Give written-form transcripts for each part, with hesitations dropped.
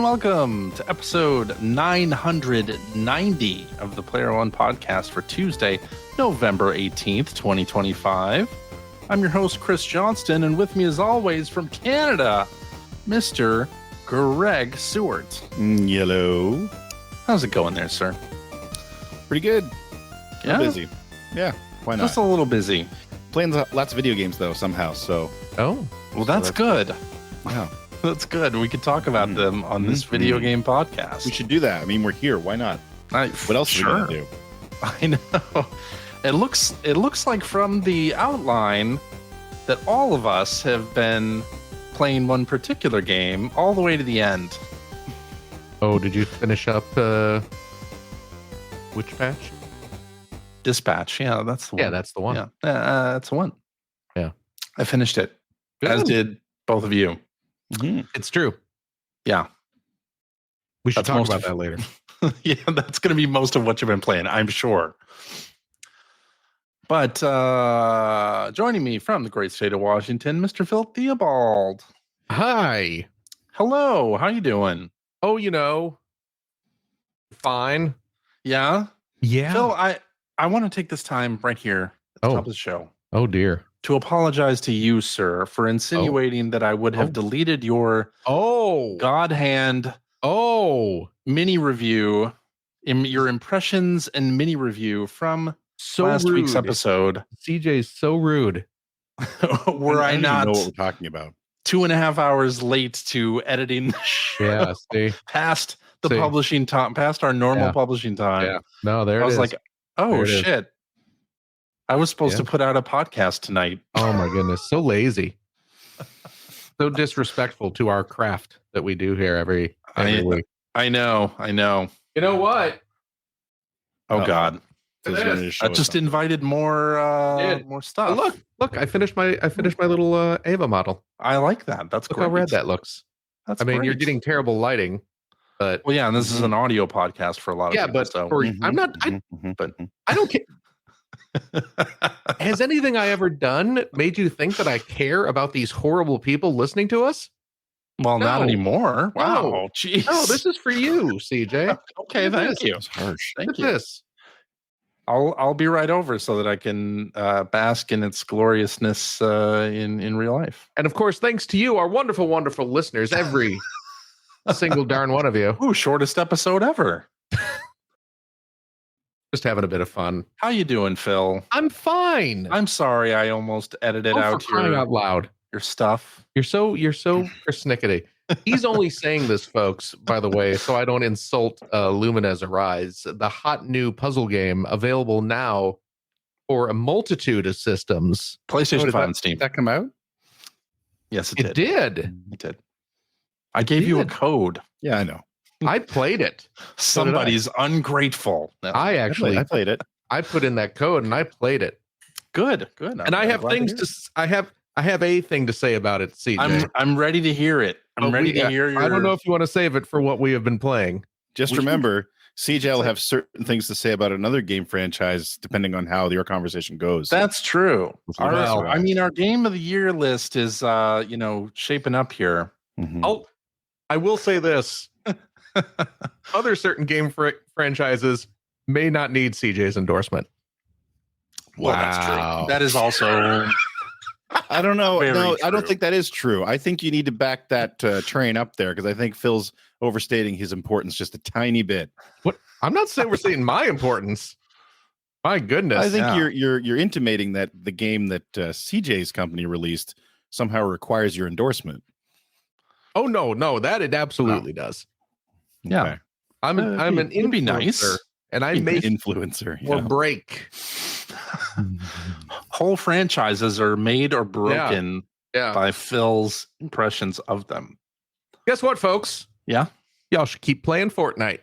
welcome to episode 990 of the Player One podcast for Tuesday, November 18th, 2025. I'm your host, Chris Johnston, and with me as always from Canada, Mr. Greg Seward. Yellow. How's it going there, sir? Pretty good. Yeah? Busy. Yeah, why not? Just a little busy. Playing lots of video games, though, somehow, so... Oh, well, that's good. Yeah. That's good. We could talk about them on this video game podcast. We should do that. I mean, we're here. Why not? What else are we going to do? I know. It looks like from the outline that all of us have been playing one particular game all the way to the end. Oh, did you finish up which patch? Dispatch. Yeah, that's the one. Yeah, that's the one. Yeah, that's the one. Yeah. I finished it. Good. As did both of you. Mm-hmm. It's true. Yeah. We should That's talk about that later. Yeah, that's going to be most of what you've been playing, I'm sure. But joining me from the great state of Washington, Mr. Phil Theobald. Hi. Hello. How you doing? Oh, fine. Yeah? Yeah. Phil, I want to take this time right here at the top of the show Oh, dear. to apologize to you, sir, for insinuating that I would have deleted your God Hand mini review, your impressions and mini review from last week's episode. CJ's so rude. Were I don't not even know what we're talking about. 2.5 hours late to editing the show? Yeah, see? Past the publishing time, past our normal publishing time. Yeah. No, there it is. I was like, oh, shit. I was supposed Yeah. to put out a podcast tonight. Oh, my goodness. So lazy. So disrespectful to our craft that we do here every week. I know. You know what? Oh, God. I just invited more stuff. Look, I finished my little Ava model. I like that. That's Look great. how red that looks. That's I mean, great. you're getting terrible lighting, but well, yeah, and this is an audio podcast for a lot of people. but so. I'm not. I don't care. Has anything I ever done made you think that I care about these horrible people listening to us? Well, not anymore. Wow, No. jeez. No, this is for you, CJ. Okay, thank you. It's harsh. Thank Look you. at this. I'll be right over so that I can bask in its gloriousness in real life. And of course, thanks to you, our wonderful, wonderful listeners, every single darn one of you. Ooh, shortest episode ever. Just having a bit of fun. How you doing, Phil? I'm fine. I'm sorry I almost edited out for crying out loud. your stuff. You're so persnickety. He's only saying this, folks, by the way, so I don't insult Lumines Arise, the hot new puzzle game available now for a multitude of systems. PlayStation 5 and Steam. Did that come out? Yes, it It did. did. It did. I gave you a code. Yeah, I know. I played it. Somebody's ungrateful. No. I played it. I put in that code and I played it. Good. And I have things I have a thing to say about it, CJ. I'm ready to hear it. I'm ready to hear your... I don't know if you want to save it for what we have been playing. Just remember, CJ will have certain things to say about another game franchise depending on how your conversation goes. That's true. Well, I mean, our game of the year list is, shaping up here. Mm-hmm. I will say this. Other certain game franchises may not need CJ's endorsement. Well, that's true. That is also... I don't know. Very No, true. I don't think that is true. I think you need to back that train up there because I think Phil's overstating his importance just a tiny bit. What? I'm not saying we're saying my importance. My goodness. I think you're intimating that the game that CJ's company released somehow requires your endorsement. Oh no, that it absolutely does. Yeah. Okay. I'm an it'd be nice. influencer, and I make Influencer. or Yeah. break. Whole franchises are made or broken Yeah. by Phil's impressions of them. Guess what, folks? Yeah. Y'all should keep playing Fortnite.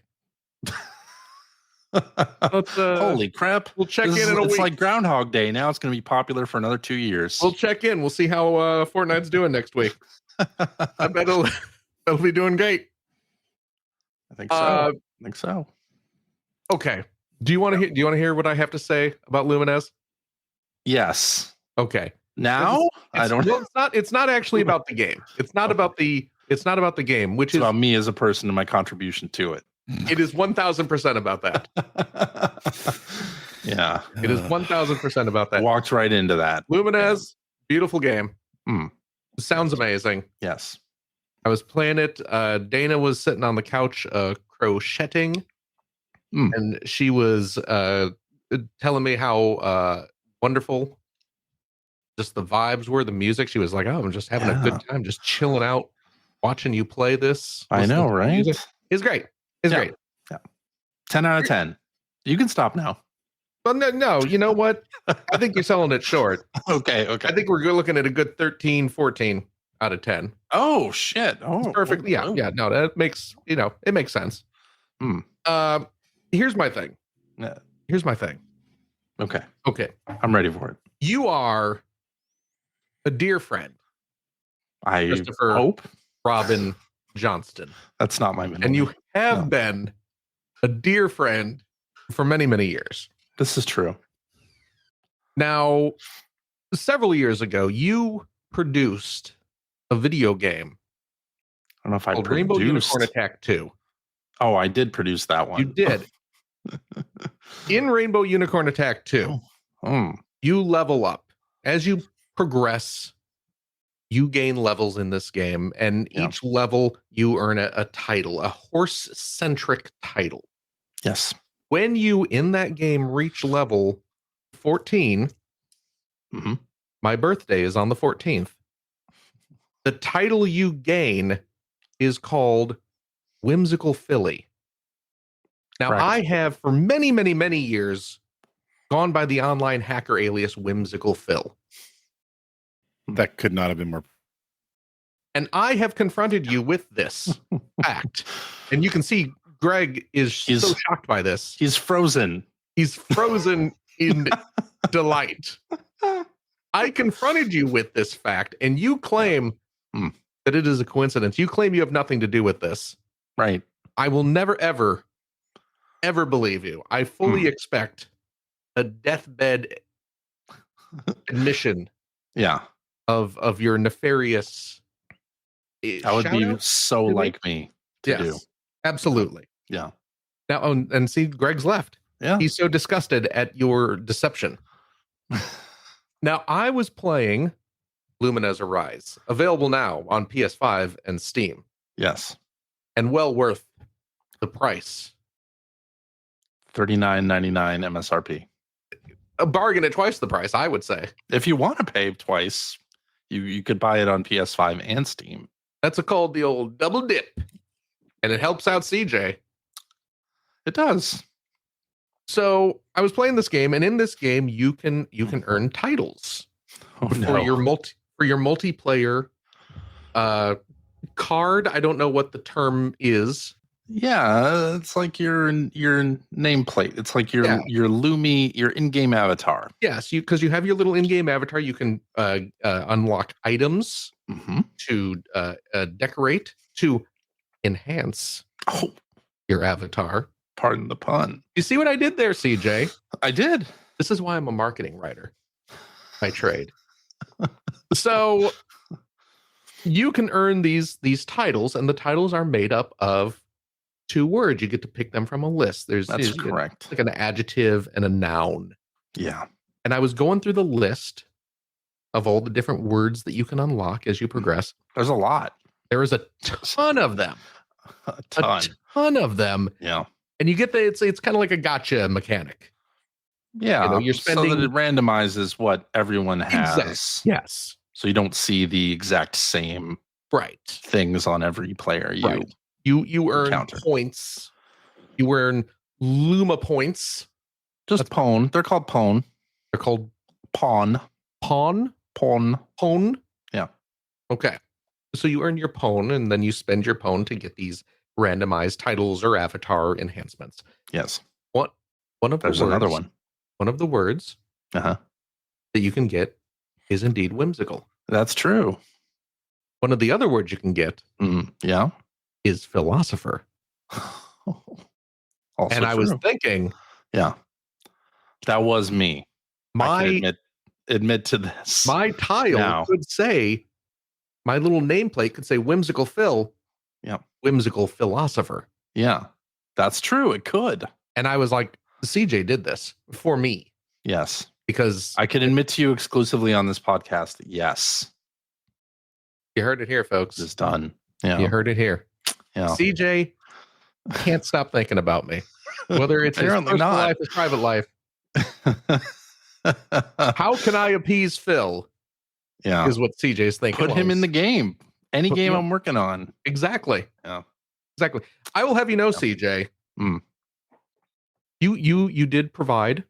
Let's, Holy crap. We'll check in a It's week. like Groundhog Day. Now it's going to be popular for another 2 years. We'll check in. We'll see how Fortnite's doing next week. I bet it'll be doing great. I think so. Okay. Do you want to hear what I have to say about Lumines? Yes. Okay. Now? I don't know. It's not actually about the game. It's not about the It's not about the game, which It's about me as a person and my contribution to it. It is 1,000% about that. Yeah. It is 1,000% about that. Walked right into that. Lumines, beautiful game. Mm. Sounds amazing. Yes. I was playing it. Dana was sitting on the couch crocheting, and she was telling me how wonderful just the vibes were, the music. She was like, "Oh, I'm just having a good time, just chilling out, watching you play this." I know, right? It's great. It's great. Yeah. 10 out of 10. You can stop now. Well, no, you know what? I think you're selling it short. Okay. I think we're looking at a good 13, 14 out of 10. Oh, shit. Oh, it's perfect. Yeah. No, that makes, it makes sense. Here's my thing. Yeah. Here's my thing. Okay. I'm ready for it. You are a dear friend. I Christopher hope. Robin Johnston. That's not my middle And you name. have been a dear friend for many, many years. This is true. Now, several years ago, you produced a video game. I don't know if I called produced. Rainbow Unicorn Attack 2. Oh, I did produce that one. You did. In Rainbow Unicorn Attack 2, you level up. As you progress, you gain levels in this game, and each level you earn a title, a horse-centric title. Yes. When you, in that game, reach level 14, my birthday is on the 14th. The title you gain is called Whimsical Philly. Now, I have, for many, many, many years, gone by the online hacker alias Whimsical Phil. That could not have been more. And I have confronted you with this fact. And you can see Greg is so shocked by this. He's frozen. He's frozen in delight. I confronted you with this fact, and you claim that it is a coincidence. You claim you have nothing to do with this. Right. I will never, ever, ever believe you. I fully expect a deathbed admission of your nefarious. That would be so like me to do. Absolutely. Yeah. Now, and see, Greg's left. Yeah. He's so disgusted at your deception. Now, I was playing Lumines Arise, available now on PS5 and Steam. Yes. And well worth the price. $39.99 MSRP. A bargain at twice the price, I would say. If you want to pay twice, you could buy it on PS5 and Steam. That's called the old double dip. And it helps out CJ. It does. So I was playing this game, and in this game, you can earn titles for your multiplayer card. I don't know what the term is. Yeah, it's like your nameplate. It's like your Lumi, your in-game avatar. Yes, because you have your little in-game avatar. You can unlock items to decorate, to enhance your avatar. Pardon the pun. You see what I did there, CJ? I did. This is why I'm a marketing writer by trade. So you can earn these titles, and the titles are made up of 2 words. You get to pick them from a list. That's correct. Like an adjective and a noun. Yeah. And I was going through the list of all the different words that you can unlock as you progress. There's a lot. There is a ton of them. A ton of them. Yeah. And you get it's kind of like a gotcha mechanic. Yeah. You're spending, so that it randomizes what everyone has. Exactly. Yes. So you don't see the exact same things on every player. You earn points. You earn Luma points. Just pawn. They're called pawn. They're called pawn. Pawn? Pawn? Yeah. Okay. So you earn your pawn, and then you spend your pawn to get these randomized titles or avatar enhancements. Yes. There's another one. One of the words that you can get is indeed whimsical. That's true. One of the other words you can get is philosopher. And I was thinking, that was me. I can admit to this. My tile could say my little nameplate could say Whimsical Phil. Yeah. Whimsical Philosopher. Yeah. That's true. It could. And I was like, CJ did this for me. Yes. Because I can admit to you exclusively on this podcast. Yes. You heard it here, folks. It's done. Yeah. You heard it here. Yeah. CJ can't stop thinking about me. Whether it's his Apparently personal not. life, his private life. How can I appease Phil? Yeah. Is what CJ's thinking. Put him in the game. Any Put game me- I'm working on. Exactly. Yeah. Exactly. I will have you know, CJ. You did provide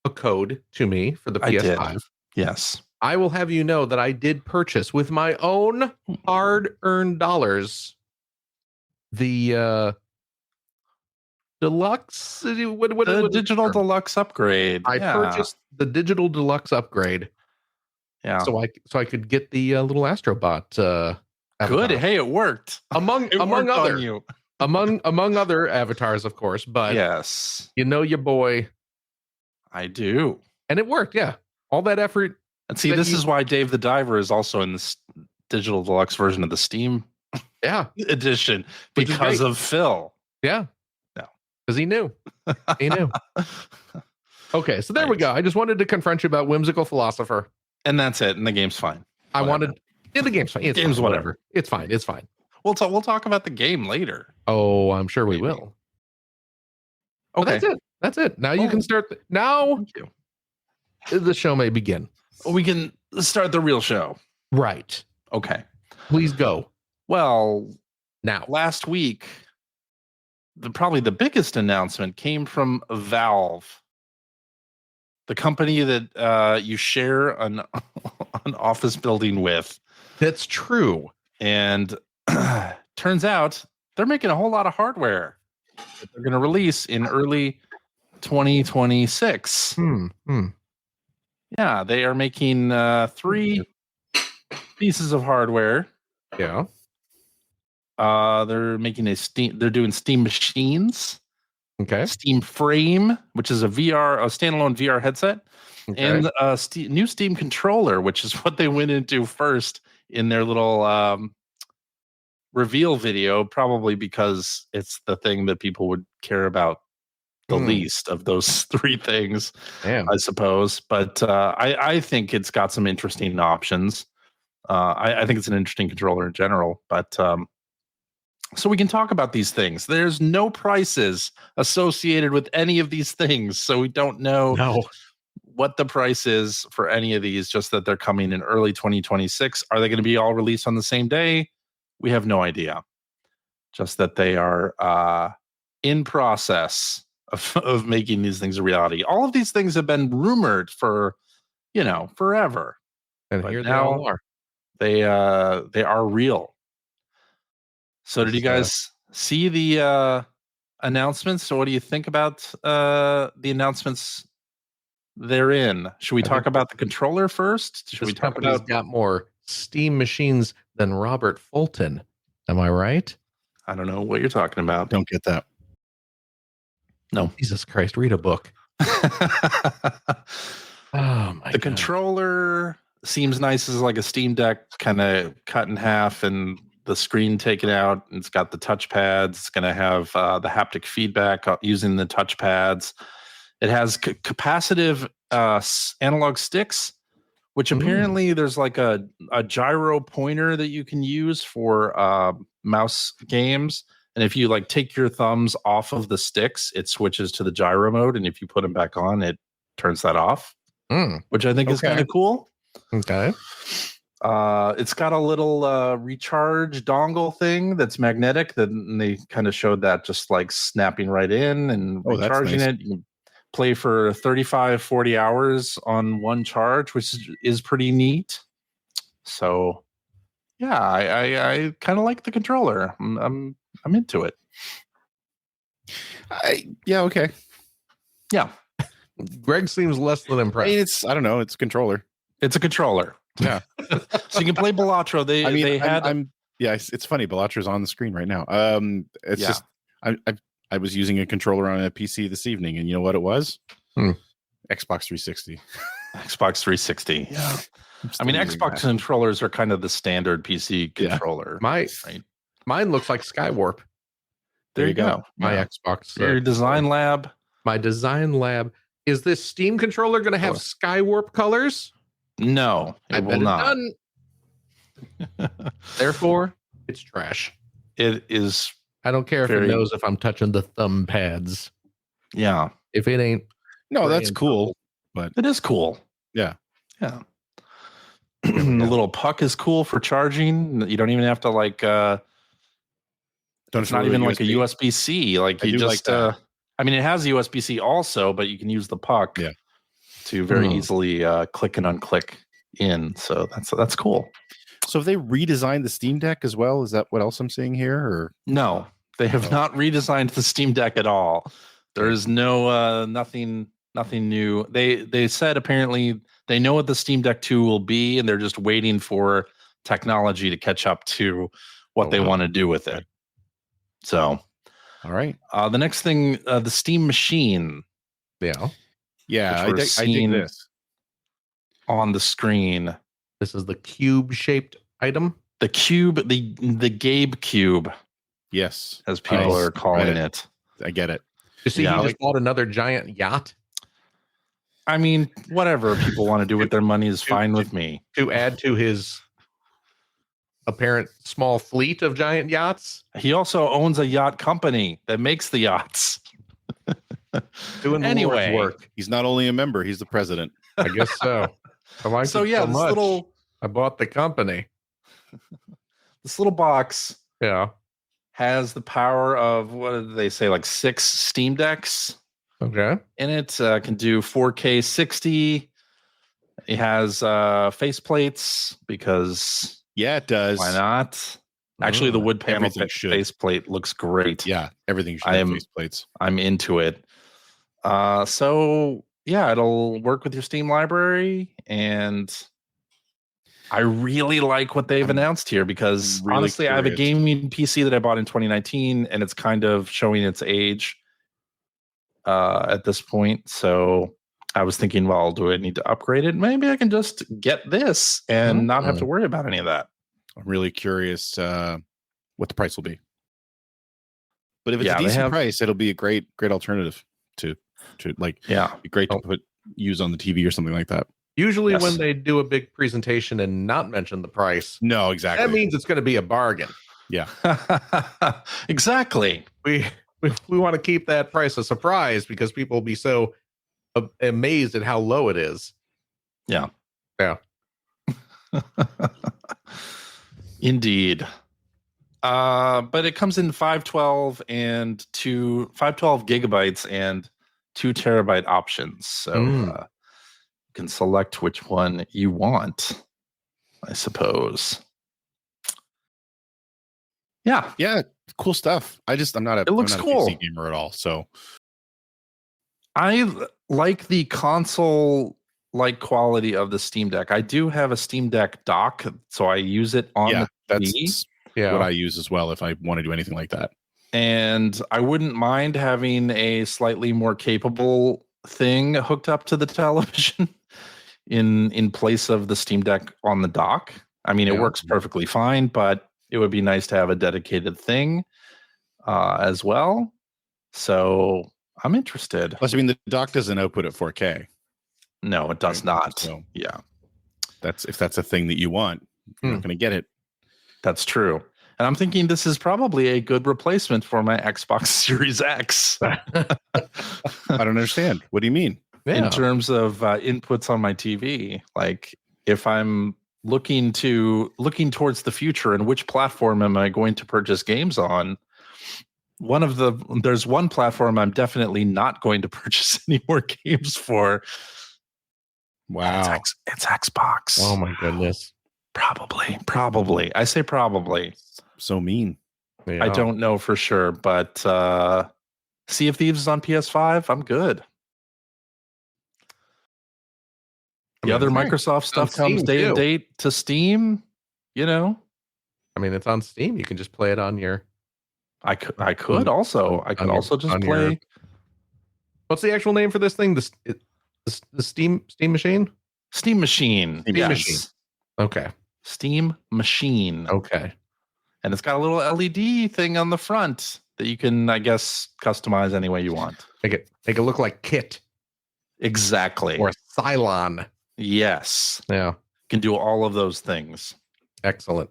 a code to me for the PS5. Did. Yes. I will have you know that I did purchase with my own hard-earned dollars the deluxe. The digital deluxe upgrade. I purchased the digital deluxe upgrade. Yeah. So I could get the little Astrobot. Good. Hey, it worked. Among other avatars, of course. But yes, you know your boy. I do, and it worked. Yeah, all that effort. And see, this is why Dave the Diver is also in this digital deluxe version of the Steam edition because of Phil. Yeah. No. Because he knew. He knew. Okay, so there we go. I just wanted to confront you about Whimsical Philosopher. And that's it. And the game's fine. The game's fine. It's game's fine. whatever. It's fine. It's fine. We'll talk about the game later. Oh, I'm sure we will. Okay. But that's it. Now you can start. Now the show may begin. We can start the real show. Right. Okay. Please go. Well, now last week, probably the biggest announcement came from Valve, the company that you share an office building with. That's true. And turns out they're making a whole lot of hardware that they're going to release in early 2026. Yeah, they are making 3 pieces of hardware. Yeah. They're making they're doing Steam machines. Okay. Steam Frame, which is a standalone VR headset, and a new Steam controller, which is what they went into first in their little reveal video, probably because it's the thing that people would care about the least of those 3 things, I suppose. But I think it's got some interesting options. I think it's an interesting controller in general, but so we can talk about these things. There's no prices associated with any of these things, so we don't know what the price is for any of these, just that they're coming in early 2026. Are they going to be all released on the same day? We have no idea. Just that they are in process of making these things a reality. All of these things have been rumored for, forever. And but here now they are. They are real. So did you guys see the announcements? So what do you think about the announcements therein? Should we talk about the controller first? Should we talk about got more Steam machines than Robert Fulton? Am I right? I don't know what you're talking about. Don't get that. No. Jesus Christ, read a book. Oh my The controller seems nice as like a Steam Deck kind of cut in half and the screen taken out. It's got the touch pads. It's going to have the haptic feedback using the touch pads. It has capacitive analog sticks, which apparently there's like a gyro pointer that you can use for mouse games. And if you like take your thumbs off of the sticks, it switches to the gyro mode. And if you put them back on, it turns that off, which I think is kind of cool. Okay. It's got a little recharge dongle thing that's magnetic. Then they kind of showed that just like snapping right in and recharging it. You can play for 35, 40 hours on one charge, which is pretty neat. So yeah, I kind of like the controller. I'm into it. Okay. Yeah. Greg seems less than impressed. I don't know. It's a controller. It's a controller. Yeah. So you can play Balatro. It's funny. Balatra's on the screen right now. Just I was using a controller on a PC this evening, and you know what it was? Xbox 360. Xbox 360. Yeah. I mean, using Xbox controllers are kind of the standard PC controller. Mine looks like Skywarp. There you go. My Yeah. Xbox. Your design lab. My design lab. Is this Steam controller going to have Skywarp colors? No, it will not. Therefore, it's trash. It is. I don't care if it knows if I'm touching the thumb pads. Yeah. If it ain't. No, that's cool. But it is cool. Yeah. Yeah. The little puck is cool for charging. You don't even have to it's not even like a USB-C. Like you just I mean, it has USB-C also, but you can use the puck to very easily click and unclick in. So that's cool. So have they redesigned the Steam Deck as well? Is that what else I'm seeing here? Or no, they have not redesigned the Steam Deck at all. There is no nothing new. They said apparently they know what the Steam Deck 2 will be, and they're just waiting for technology to catch up to what they want to do with it. So, all right. The next thing, the Steam Machine. Yeah. I dig this on the screen. This is the cube-shaped item. The cube, the Gabe cube. Yes, as people are calling it. I get it. You see, he just bought another giant yacht. I mean, whatever people want to do with their money is fine with me. To add to his apparent small fleet of giant yachts. He also owns a yacht company that makes the yachts. Doing the Lord's work. He's not only a member, he's the president. I guess so. I like so yeah, this little. I bought the company. This little box. Yeah. Has the power of, what did they say, like 6 Steam Decks. Okay. In it, can do 4K 60. It has faceplates because it does. Why not? Actually, the wood panel faceplate looks great. Yeah, everything should have faceplates. I'm into it. So yeah, it'll work with your Steam library, and I really like what they've announced here because honestly, I have a gaming PC that I bought in 2019, and it's kind of showing its age at this point. So I was thinking, well, do I need to upgrade it? Maybe I can just get this and not have to worry about any of that. I'm really curious what the price will be. But if it's a decent price, it'll be a great alternative to be great to use on the TV or something like that. Usually when they do a big presentation and not mention the price. No, exactly. That means it's going to be a bargain. Yeah. Exactly. We want to keep that price a surprise because people will be so amazed at how low it is. Yeah. Yeah. Indeed. But it comes in 512 gigabytes and 2 terabyte options. So you can select which one you want, I suppose. Yeah. Yeah. Cool stuff. I'm not a PC gamer at all. So I like the console like quality of the Steam Deck. I do have a Steam Deck dock, so I use it on the TV. That's what I use as well if I want to do anything like that. And I wouldn't mind having a slightly more capable thing hooked up to the television in place of the Steam Deck on the dock. I mean, it works perfectly fine, but it would be nice to have a dedicated thing as well. So I'm interested. Plus, I mean, the dock doesn't output at 4K. No, it does not. So yeah, if that's a thing that you want, you're not going to get it. That's true. And I'm thinking this is probably a good replacement for my Xbox Series X. I don't understand. What do you mean? In terms of inputs on my TV, like if I'm looking towards the future and which platform am I going to purchase games on, there's one platform I'm definitely not going to purchase any more games for. Wow. It's Xbox. Oh my goodness. Probably. I say probably. So mean. Yeah. I don't know for sure, but Sea of Thieves is on PS5. I'm good. The other Microsoft stuff comes day and date to Steam, you know. I mean, it's on Steam. You can just play it on your. I could also just play. What's the actual name for this thing? The Steam machine? Steam Machine. Steam Machine. Okay. Steam Machine. Okay. And it's got a little LED thing on the front that you can, I guess, customize any way you want. Make it look like Kit. Exactly. Or Cylon. Yes. Yeah. Can do all of those things. Excellent.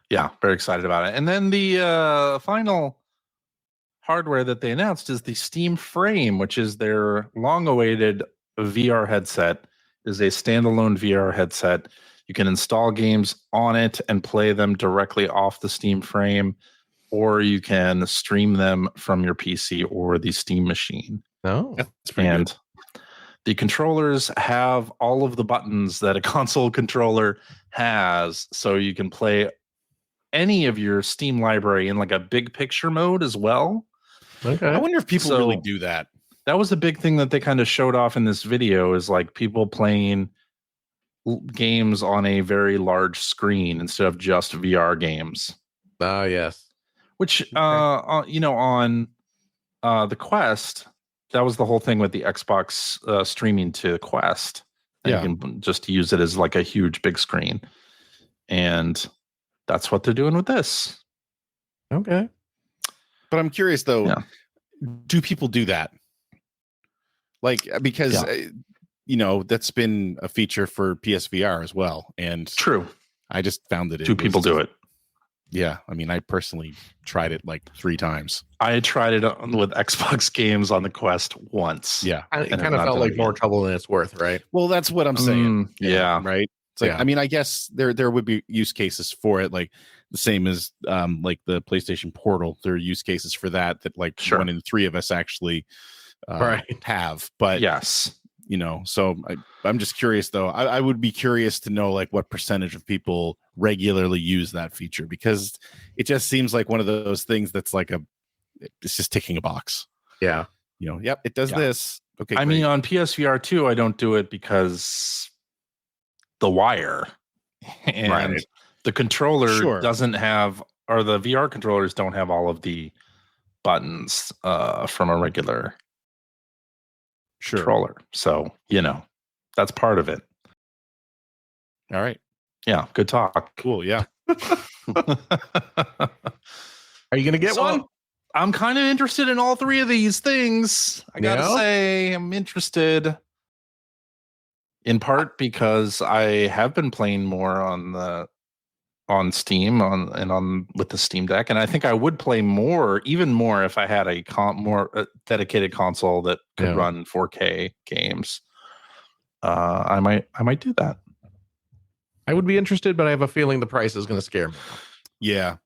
Yeah, very excited about it. And then the final hardware that they announced is the Steam Frame, which is their long-awaited VR headset. It is a standalone VR headset. You can install games on it and play them directly off the Steam Frame, or you can stream them from your PC or the Steam Machine. Oh, that's pretty good. The controllers have all of the buttons that a console controller has, so you can play any of your Steam library in like a big picture mode as well. Okay. I wonder if people really do that. That was a big thing that they kind of showed off in this video, is like people playing games on a very large screen instead of just VR games. Ah, yes. Which, on the Quest, that was the whole thing with the Xbox streaming to the Quest. And you can just use it as like a huge big screen. And that's what they're doing with this. Okay. But I'm curious, though, do people do that? Like, because, that's been a feature for PSVR as well. And true. I just found that do people do it? Yeah. I mean, I personally tried it like 3 times. I tried it with Xbox games on the Quest once. Yeah. It kind of felt like more trouble than it's worth, right? Well, that's what I'm saying. Yeah. Right. It's like, I mean, I guess there would be use cases for it, like the same as like the PlayStation Portal. There are use cases for that like 1 in 3 of us actually have. But yes, so I'm just curious, though. I would be curious to know like what percentage of people regularly use that feature, because it just seems like one of those things that's like it's just ticking a box. Yeah. Yep, it does this. Okay. I mean, on PSVR 2, I don't do it because the wire and the controller doesn't have, or the VR controllers don't have all of the buttons from a regular controller. So, that's part of it. All right. Yeah. Good talk. Cool. Yeah. Are you going to get one? I'm kind of interested in all 3 of these things. I got to say, I'm interested. In part because I have been playing more on Steam with the Steam Deck, and I think I would play even more if I had a more dedicated console that could run 4K games. I might do that. I would be interested, but I have a feeling the price is going to scare me. Yeah,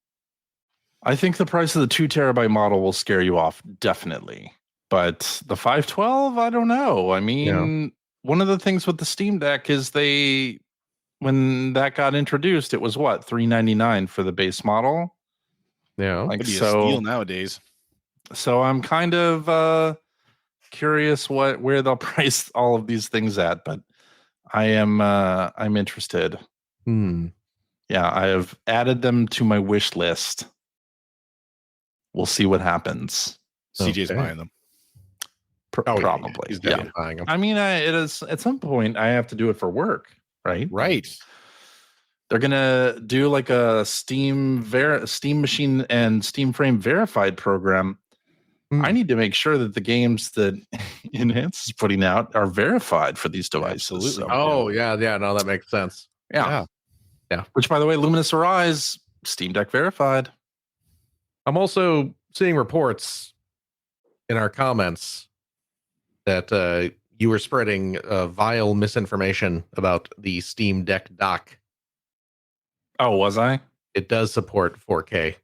I think the price of the 2 terabyte model will scare you off, definitely. But the 512, I don't know. I mean. One of the things with the Steam Deck is when that got introduced, it was what, $399 for the base model? Yeah, like a steal nowadays. So I'm kind of curious where they'll price all of these things at, but I'm interested. Yeah, I have added them to my wish list. We'll see what happens. CJ's buying them. Probably. He's definitely buying them. I mean, it is at some point I have to do it for work, right? Right. They're gonna do like a Steam Machine and Steam Frame verified program. I need to make sure that the games that Enhance is putting out are verified for these devices. Absolutely. So, no, that makes sense. Yeah. Which, by the way, Lumines Arise, Steam Deck verified. I'm also seeing reports in our comments that you were spreading vile misinformation about the Steam Deck dock. Oh, was I? It does support 4K.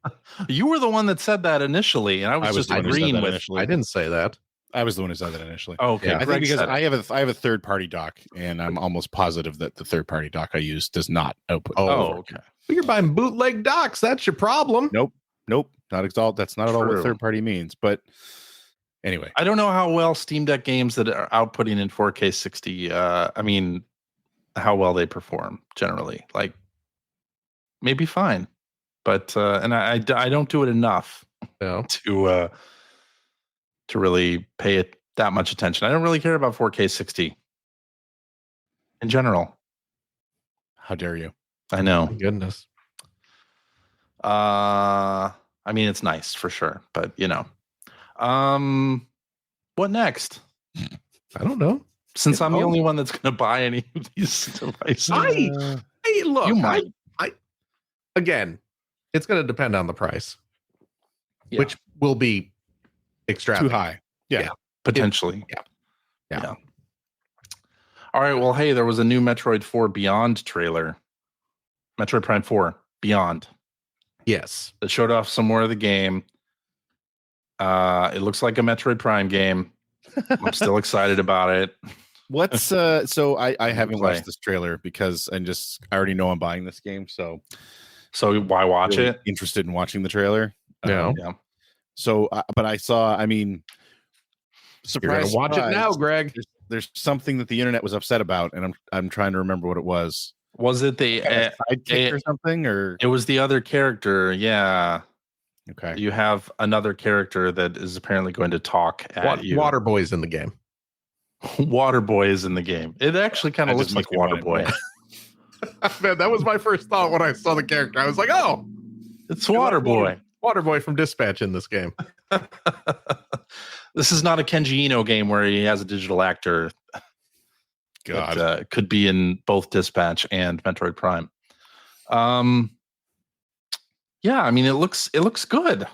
You were the one that said that initially, and I was just agreeing with. I didn't say that. I was the one who said that initially. Oh, okay, I think because I have a third party dock, and I'm almost positive that the third party dock I use does not output. Oh, okay. Well, you're buying bootleg docks. That's your problem. Nope. That's not at all what third party means. But anyway, I don't know how well Steam Deck games that are outputting in 4K 60. I mean, how well they perform generally. Like, maybe fine, but and I don't do it enough to really pay it that much attention. I don't really care about 4K 60. in general. How dare you? I know. My goodness. I mean, it's nice for sure, but what next? I don't know. Since I'm the only one that's going to buy any of these devices, hey, look, you might. Again, it's going to depend on the price, which will be extravagant. Too high. Yeah. Potentially. Yeah. All right. Well, hey, there was a new Metroid 4 Beyond trailer. Metroid Prime 4 Beyond. Yes. That showed off some more of the game. It looks like a Metroid Prime game. I'm still excited about it. What's so I haven't watched this trailer because I already know I'm buying this game, so why watch really it? Interested in watching the trailer. Yeah. So but I saw, surprise, watch it now, Greg. There's something that the internet was upset about, and I'm trying to remember what it was. Was it the sidekick or something, or it was the other character? Yeah. Okay. You have another character that is apparently going to talk at you. Waterboy's in the game. Waterboy is in the game. It actually kind of looks like Waterboy. Man, that was my first thought when I saw the character. I was like, oh, it's Waterboy. Waterboy from Dispatch in this game. This is not a Kenji Eno game where he has a digital actor. God. That, could be in both Dispatch and Metroid Prime. Yeah, I mean, it looks good.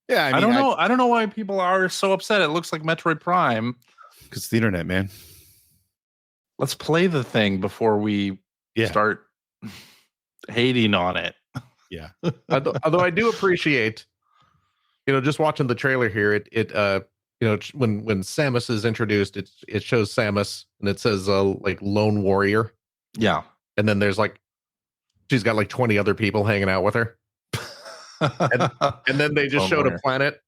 Yeah, I don't know why people are so upset. It looks like Metroid Prime. Because the internet, man. Let's play the thing before we start hating on it. Yeah. Although I do appreciate, just watching the trailer here, when Samus is introduced, it shows Samus and it says like lone warrior. Yeah. And then there's she's got 20 other people hanging out with her. and then they just showed a planet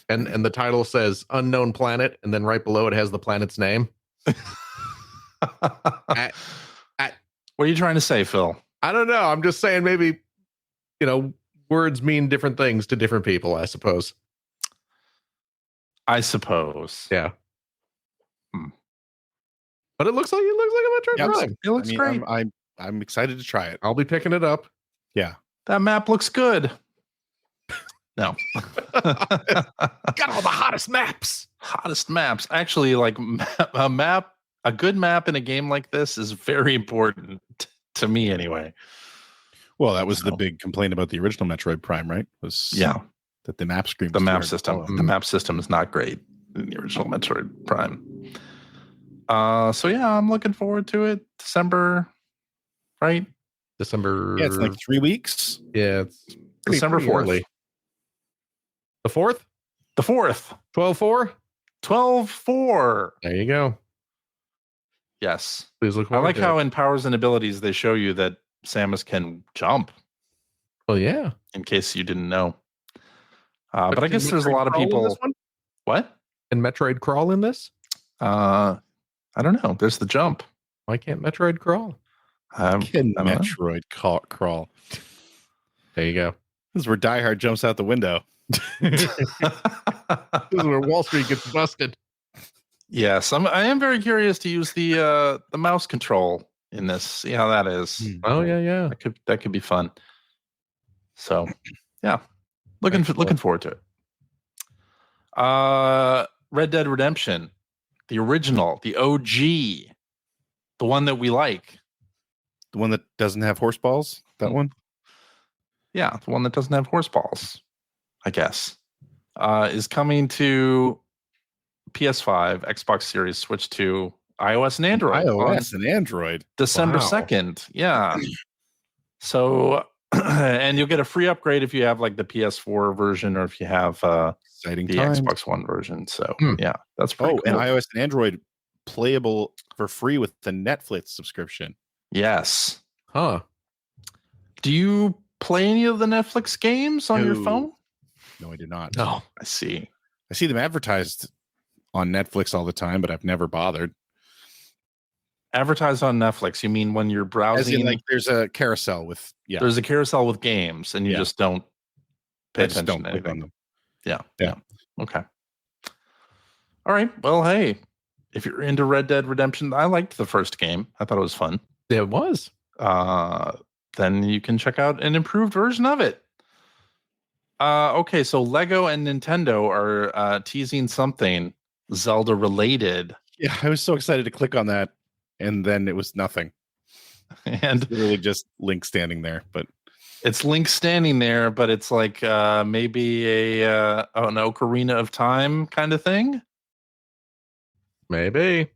and the title says unknown planet. And then right below it has the planet's name. What are you trying to say, Phil? I don't know. I'm just saying maybe, words mean different things to different people, I suppose. Yeah. But it looks like a Metroid Prime. It looks great. I'm excited to try it. I'll be picking it up. Yeah. That map looks good. No. Got all the hottest maps. Actually, a good map in a game like this is very important to me anyway. Well, that was the big complaint about the original Metroid Prime, right? That the map screen. The map system. The map system is not great in the original Metroid Prime. So yeah, I'm looking forward to it. December, right? December. Yeah, it's like 3 weeks. Yeah, it's December 4th. The 4th? The 4th. 12/4? 12/4. There you go. Yes. Please look I like how in Powers and Abilities they show you that Samus can jump. Well, yeah. In case you didn't know. But I guess there's a lot of people. What? Can Metroid crawl in this? I don't know. There's the jump. Why can't Metroid crawl? Can Metroid crawl? There you go. This is where Die Hard jumps out the window. This is where Wall Street gets busted. Yes, I am very curious to use the mouse control in this. See how that is. Oh yeah. That could be fun. So, yeah, looking forward to it. Red Dead Redemption, the original, the OG, the one that we like, the one that doesn't have horse balls. That one. Yeah, the one that doesn't have horse balls, I guess, is coming to PS5, Xbox Series, Switch 2, iOS and Android. December 2nd. Yeah. So, and you'll get a free upgrade if you have the PS4 version or if you have exciting the times. Xbox One version. So, yeah, that's pretty cool. And iOS and Android playable for free with the Netflix subscription. Yes. Huh. Do you play any of the Netflix games on your phone? No, I do not. No, I see. I see them advertised on Netflix all the time, but I've never bothered. Advertised on Netflix? You mean when you're browsing? As in, there's a carousel with There's a carousel with games, and you just don't pay attention to anything. On them. Yeah. Okay. All right. Well, hey, if you're into Red Dead Redemption, I liked the first game. I thought it was fun. It was. Then you can check out an improved version of it. Okay, so Lego and Nintendo are teasing something Zelda related. Yeah, I was so excited to click on that, and then it was nothing. And it's literally just Link standing there, but it's Link standing there, but it's like maybe an Ocarina of Time kind of thing. Maybe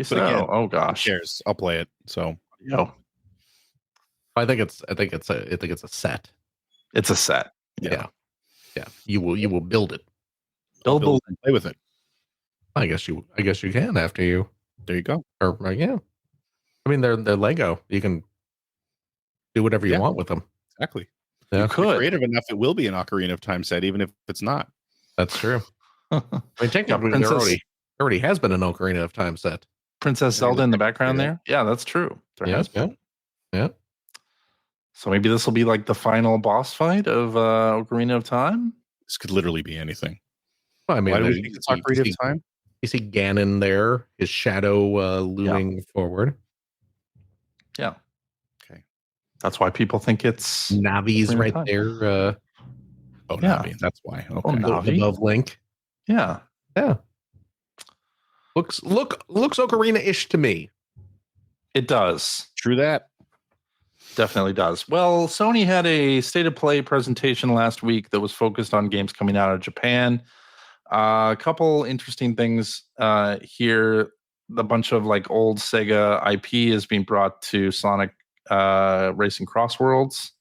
so. Again, oh gosh, who cares? I'll play it. So I think it's a set. It's a set. Yeah. You will build it. Build and play with it. I guess you can after you. There you go. Or yeah. I mean, they're Lego. You can do whatever you want with them. Exactly. Yeah. You could. Creative enough, it will be an Ocarina of Time set, even if it's not. That's true. I mean, technically, there already has been an Ocarina of Time set. Princess Zelda in the background there. Yeah, that's true. There has been. Yeah. So maybe this will be like the final boss fight of Ocarina of Time. This could literally be anything. Well, I mean, why do we think it's Ocarina of Time? You see Ganon there, his shadow looming forward. Yeah. Okay. That's why people think it's Navi's right there. Navi. That's why. Okay. Above Link. Yeah. Yeah. Looks Ocarina-ish to me. It does. True that. Definitely does. Well, Sony had a state of play presentation last week that was focused on games coming out of Japan. A couple interesting things here. A bunch of like old Sega IP is being brought to Sonic Racing Cross Worlds.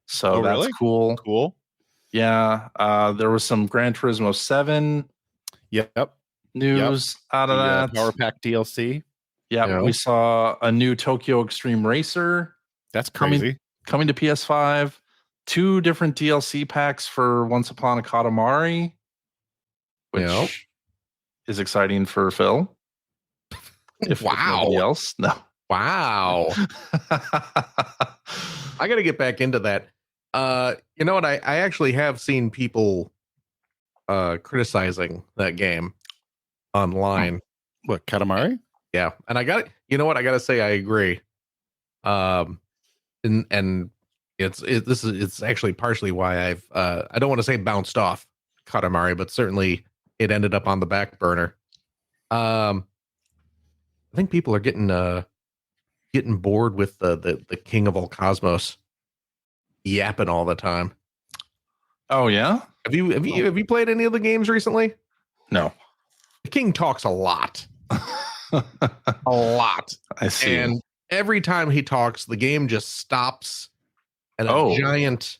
So that's really cool. Cool. Yeah. There was some Gran Turismo 7 news out of that. Power Pack DLC. Yeah. We saw a new Tokyo Extreme Racer. That's crazy. Coming to PS5. 2 different DLC packs for Once Upon a Katamari, which is exciting for Phil. If nobody else. No. Wow. I got to get back into that. You know what? I actually have seen people criticizing that game online. What, Katamari? Yeah. And I got to say, I agree. And it's actually partially why I've I don't want to say bounced off Katamari, but certainly it ended up on the back burner. I think people are getting bored with the king of all cosmos yapping all the time. Oh yeah? Have you played any of the games recently? No. The king talks a lot. A lot. I see. And every time he talks, the game just stops and a giant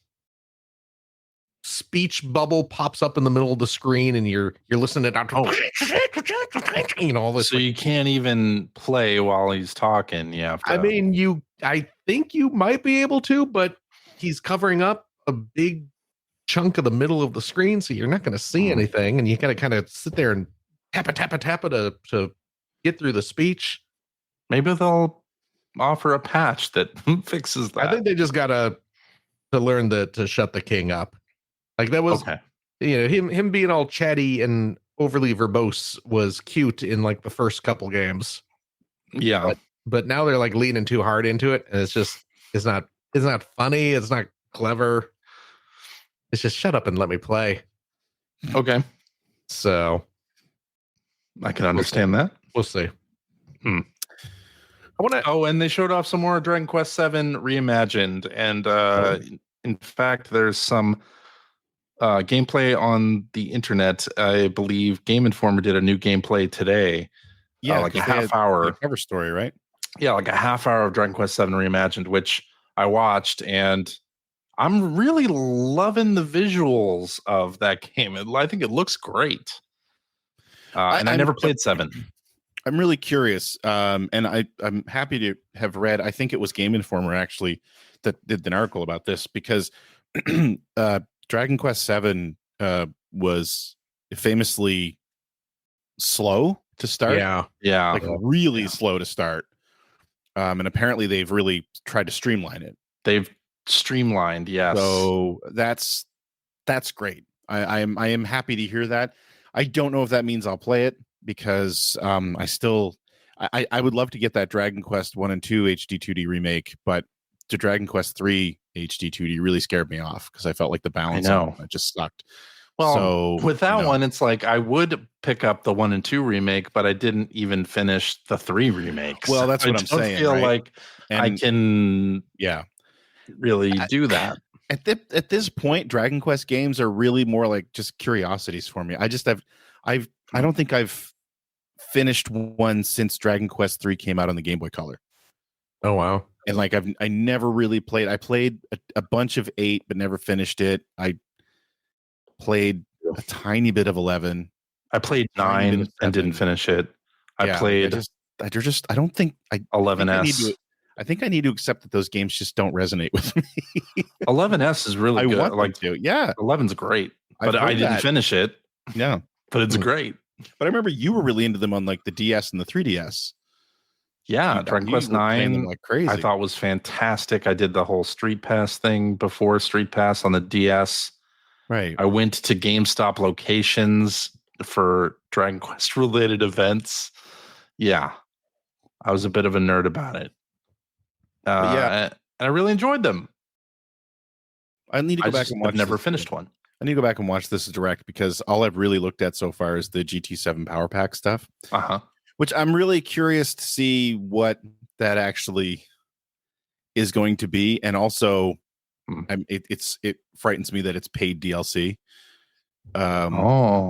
speech bubble pops up in the middle of the screen, and you're listening to all this. So you can't even play while he's talking. Yeah. I mean, I think you might be able to, but he's covering up a big chunk of the middle of the screen, so you're not going to see anything, and you got to kind of sit there and tap it to get through the speech. Maybe they'll offer a patch that fixes that. I think they just got to learn to shut the king up. Like that was, him being all chatty and overly verbose was cute in like the first couple games. Yeah, but now they're like leaning too hard into it, and it's not funny. It's not clever. It's just shut up and let me play. Okay, so I can understand that. We'll see. And they showed off some more Dragon Quest VII Reimagined, and in fact, there's some gameplay on the internet. I believe Game Informer did a new gameplay today. Yeah, like a half hour cover story, right? Yeah, like a half hour of Dragon Quest VII Reimagined, which I watched, and I'm really loving the visuals of that game. I think it looks great. I never played 7. I'm really curious, and I'm happy to have read. I think it was Game Informer actually that did an article about this, because Dragon Quest VII was famously slow to start. Yeah, like really slow to start. And apparently they've really tried to streamline it. They've streamlined, yes. So that's great. I am happy to hear that. I don't know if that means I'll play it. because I would love to get that Dragon Quest 1 and 2 HD 2D remake, but the Dragon Quest 3 HD 2D really scared me off because I felt like the balance on it just sucked. Well, so, with that one, it's like I would pick up the 1 and 2 remake, but I didn't even finish the 3 remakes. Well, that's what I'm saying. I feel like I can really do that. At this point, Dragon Quest games are really more like just curiosities for me. I don't think I've finished one since Dragon Quest 3 came out on the Game Boy Color. Oh wow. And like I never really played. I played a bunch of 8 but never finished it. I played a tiny bit of 11. I played 9 and didn't finish it. I don't think 11S. I think I need to accept that those games just don't resonate with me. 11S is really good. I want to. Yeah. 11's great, but I didn't finish it. Yeah. But it's great. But I remember you were really into them on like the DS and the 3DS. Yeah, Dragon Quest 9 like crazy. I thought was fantastic. I did the whole Street Pass thing before Street Pass on the DS. Right. I went to GameStop locations for Dragon Quest related events. Yeah. I was a bit of a nerd about it. And I really enjoyed them. I need to go back and watch. I've never finished one. I need to go back and watch this direct because all I've really looked at so far is the GT7 Power Pack stuff. Which I'm really curious to see what that actually is going to be, and also it frightens me that it's paid DLC. I'm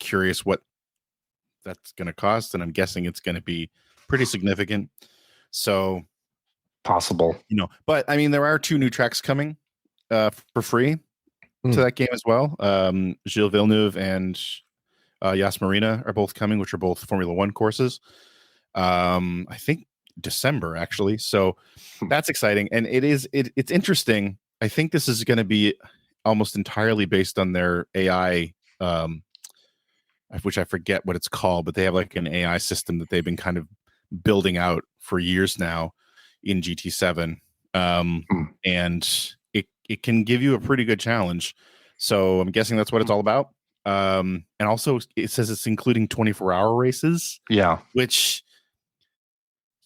curious what that's going to cost, and I'm guessing it's going to be pretty significant. So possible, But I mean, there are 2 new tracks coming for free to that game as well. Gilles Villeneuve and Yas Marina are both coming, which are both Formula 1 courses. I think December actually. So that's exciting. And it's interesting. I think this is going to be almost entirely based on their AI, which I forget what it's called, but they have like an AI system that they've been kind of building out for years now in GT7. And it can give you a pretty good challenge. So I'm guessing that's what it's all about. And also it says it's including 24-hour races. Yeah. Which,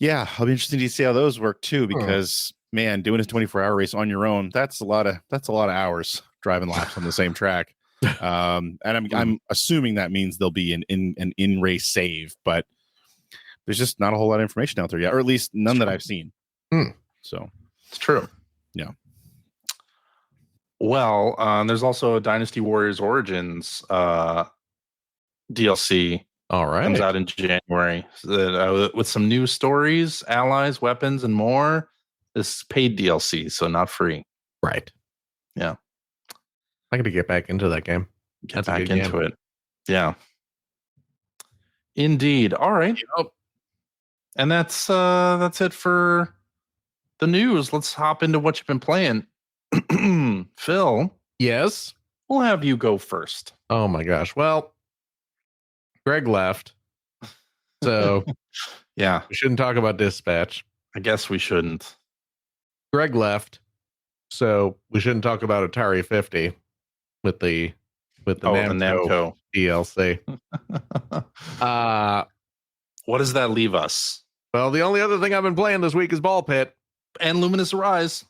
I'll be interested to see how those work too, because man, doing a 24-hour race on your own, that's a lot of hours driving laps on the same track. And I'm assuming that means there'll be an in-race save, but there's just not a whole lot of information out there yet, or at least none that I've seen. So it's true. Yeah. Well, there's also a Dynasty Warriors Origins DLC. All right. Comes out in January with some new stories, allies, weapons, and more. This is paid DLC, so not free. Right. Yeah. I got to get back into that game. Get back into it. Yeah. Indeed. All right. Yep. And that's it for the news. Let's hop into what you've been playing. Phil. Yes. We'll have you go first. Oh my gosh. Well, Greg left. So yeah. We shouldn't talk about Dispatch. I guess we shouldn't. Greg left. So we shouldn't talk about Atari 50 with the Namco DLC. What does that leave us? Well, the only other thing I've been playing this week is Ball Pit and Lumines Arise.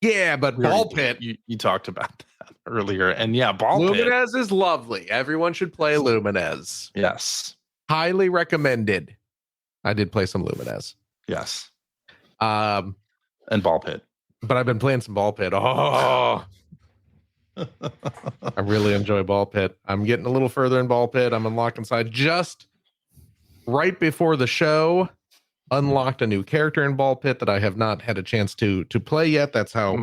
Yeah, but Ball Pit. You talked about that earlier, and Ball Pit. Lumines is lovely. Everyone should play Lumines. Yes, highly recommended. I did play some Lumines. Yes, and Ball Pit. But I've been playing some Ball Pit. Oh. I really enjoy Ball Pit. I'm getting a little further in Ball Pit. I'm unlocked inside just right before the show. Unlocked a new character in Ball Pit that I have not had a chance to play yet. That's how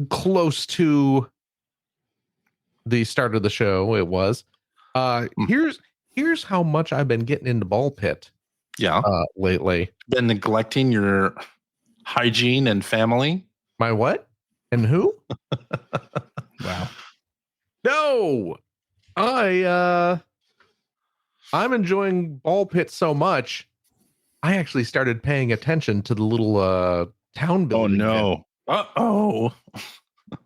close to the start of the show it was. Here's how much I've been getting into Ball Pit. Lately. Been neglecting your hygiene and family. My what? And who? Wow. No. I'm enjoying Ball Pit so much. I actually started paying attention to the little town building. Oh no.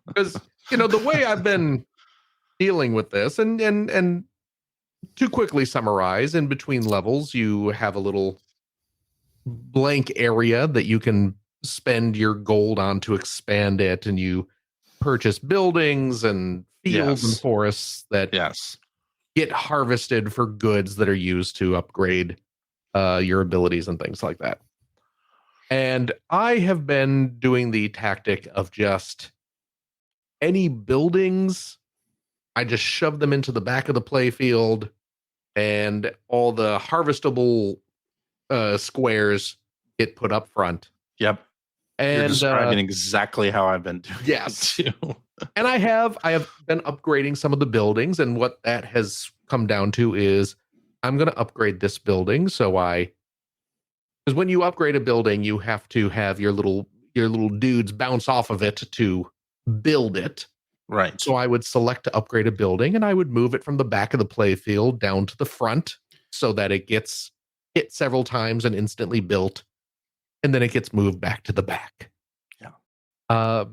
Because the way I've been dealing with this and to quickly summarize, in between levels, you have a little blank area that you can spend your gold on to expand it, and you purchase buildings and fields and forests that get harvested for goods that are used to upgrade your abilities and things like that. And I have been doing the tactic of just any buildings, I just shove them into the back of the playfield, and all the harvestable squares get put up front. Yep. And you're describing exactly how I've been doing it too. And I have been upgrading some of the buildings, and what that has come down to is I'm going to upgrade this building. Because when you upgrade a building, you have to have your little dudes bounce off of it to build it. Right. So I would select to upgrade a building, and I would move it from the back of the playfield down to the front so that it gets hit several times and instantly built, and then it gets moved back to the back. Yeah.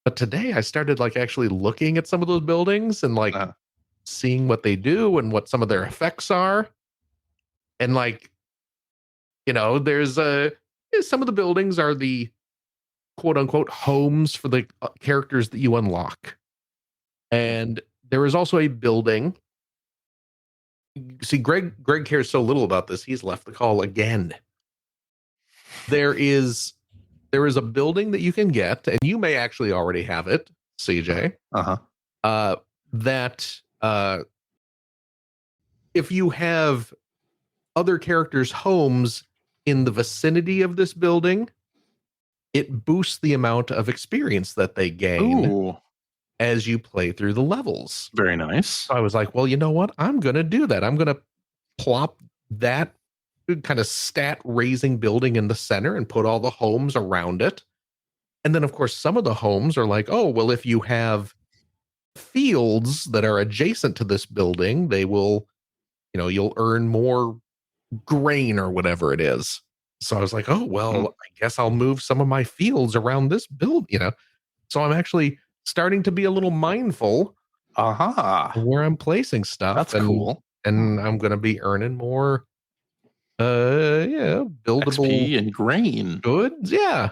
But today I started actually looking at some of those buildings and seeing what they do and what some of their effects are. And there's some of the buildings are the quote unquote homes for the characters that you unlock. And there is also a building. See, Greg cares so little about this, he's left the call again. There is a building that you can get, and you may actually already have it, CJ. That if you have other characters' homes in the vicinity of this building, it boosts the amount of experience that they gain as you play through the levels. Very nice. So I was like, well, you know what? I'm going to do that. I'm going to plop that kind of stat raising building in the center and put all the homes around it. And then, of course, some of the homes are like, oh, well, if you have fields that are adjacent to this building, they will, you'll earn more grain or whatever it is. So I was like, oh, well, I guess I'll move some of my fields around this build, So I'm actually starting to be a little mindful where I'm placing stuff. That's cool. And I'm going to be earning more, buildable XP and grain goods. Yeah.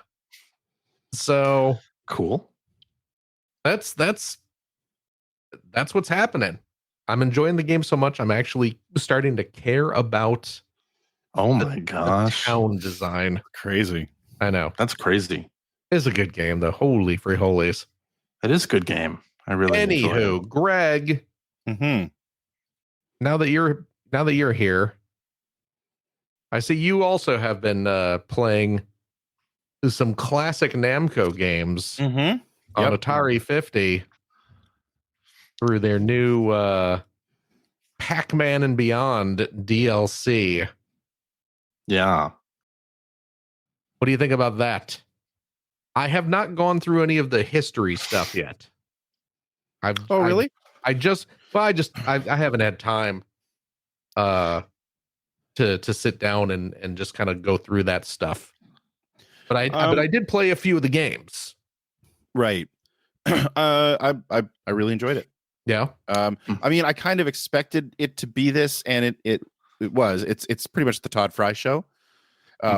So cool. That's what's happening. I'm enjoying the game so much. I'm actually starting to care about the town design. Crazy. I know. That's crazy. It's a good game, though. Holy free holies. It is a good game. I really enjoy it. Greg. Now that you're here, I see you also have been playing some classic Namco games on Atari 50 through their new Pac-Man and Beyond DLC. Yeah. What do you think about that? I have not gone through any of the history stuff yet. Really? I haven't had time to sit down and just kind of go through that stuff. But I did play a few of the games. Right. I really enjoyed it. Yeah. I mean, I kind of expected it to be this, and it was. It's pretty much the Todd Fry show.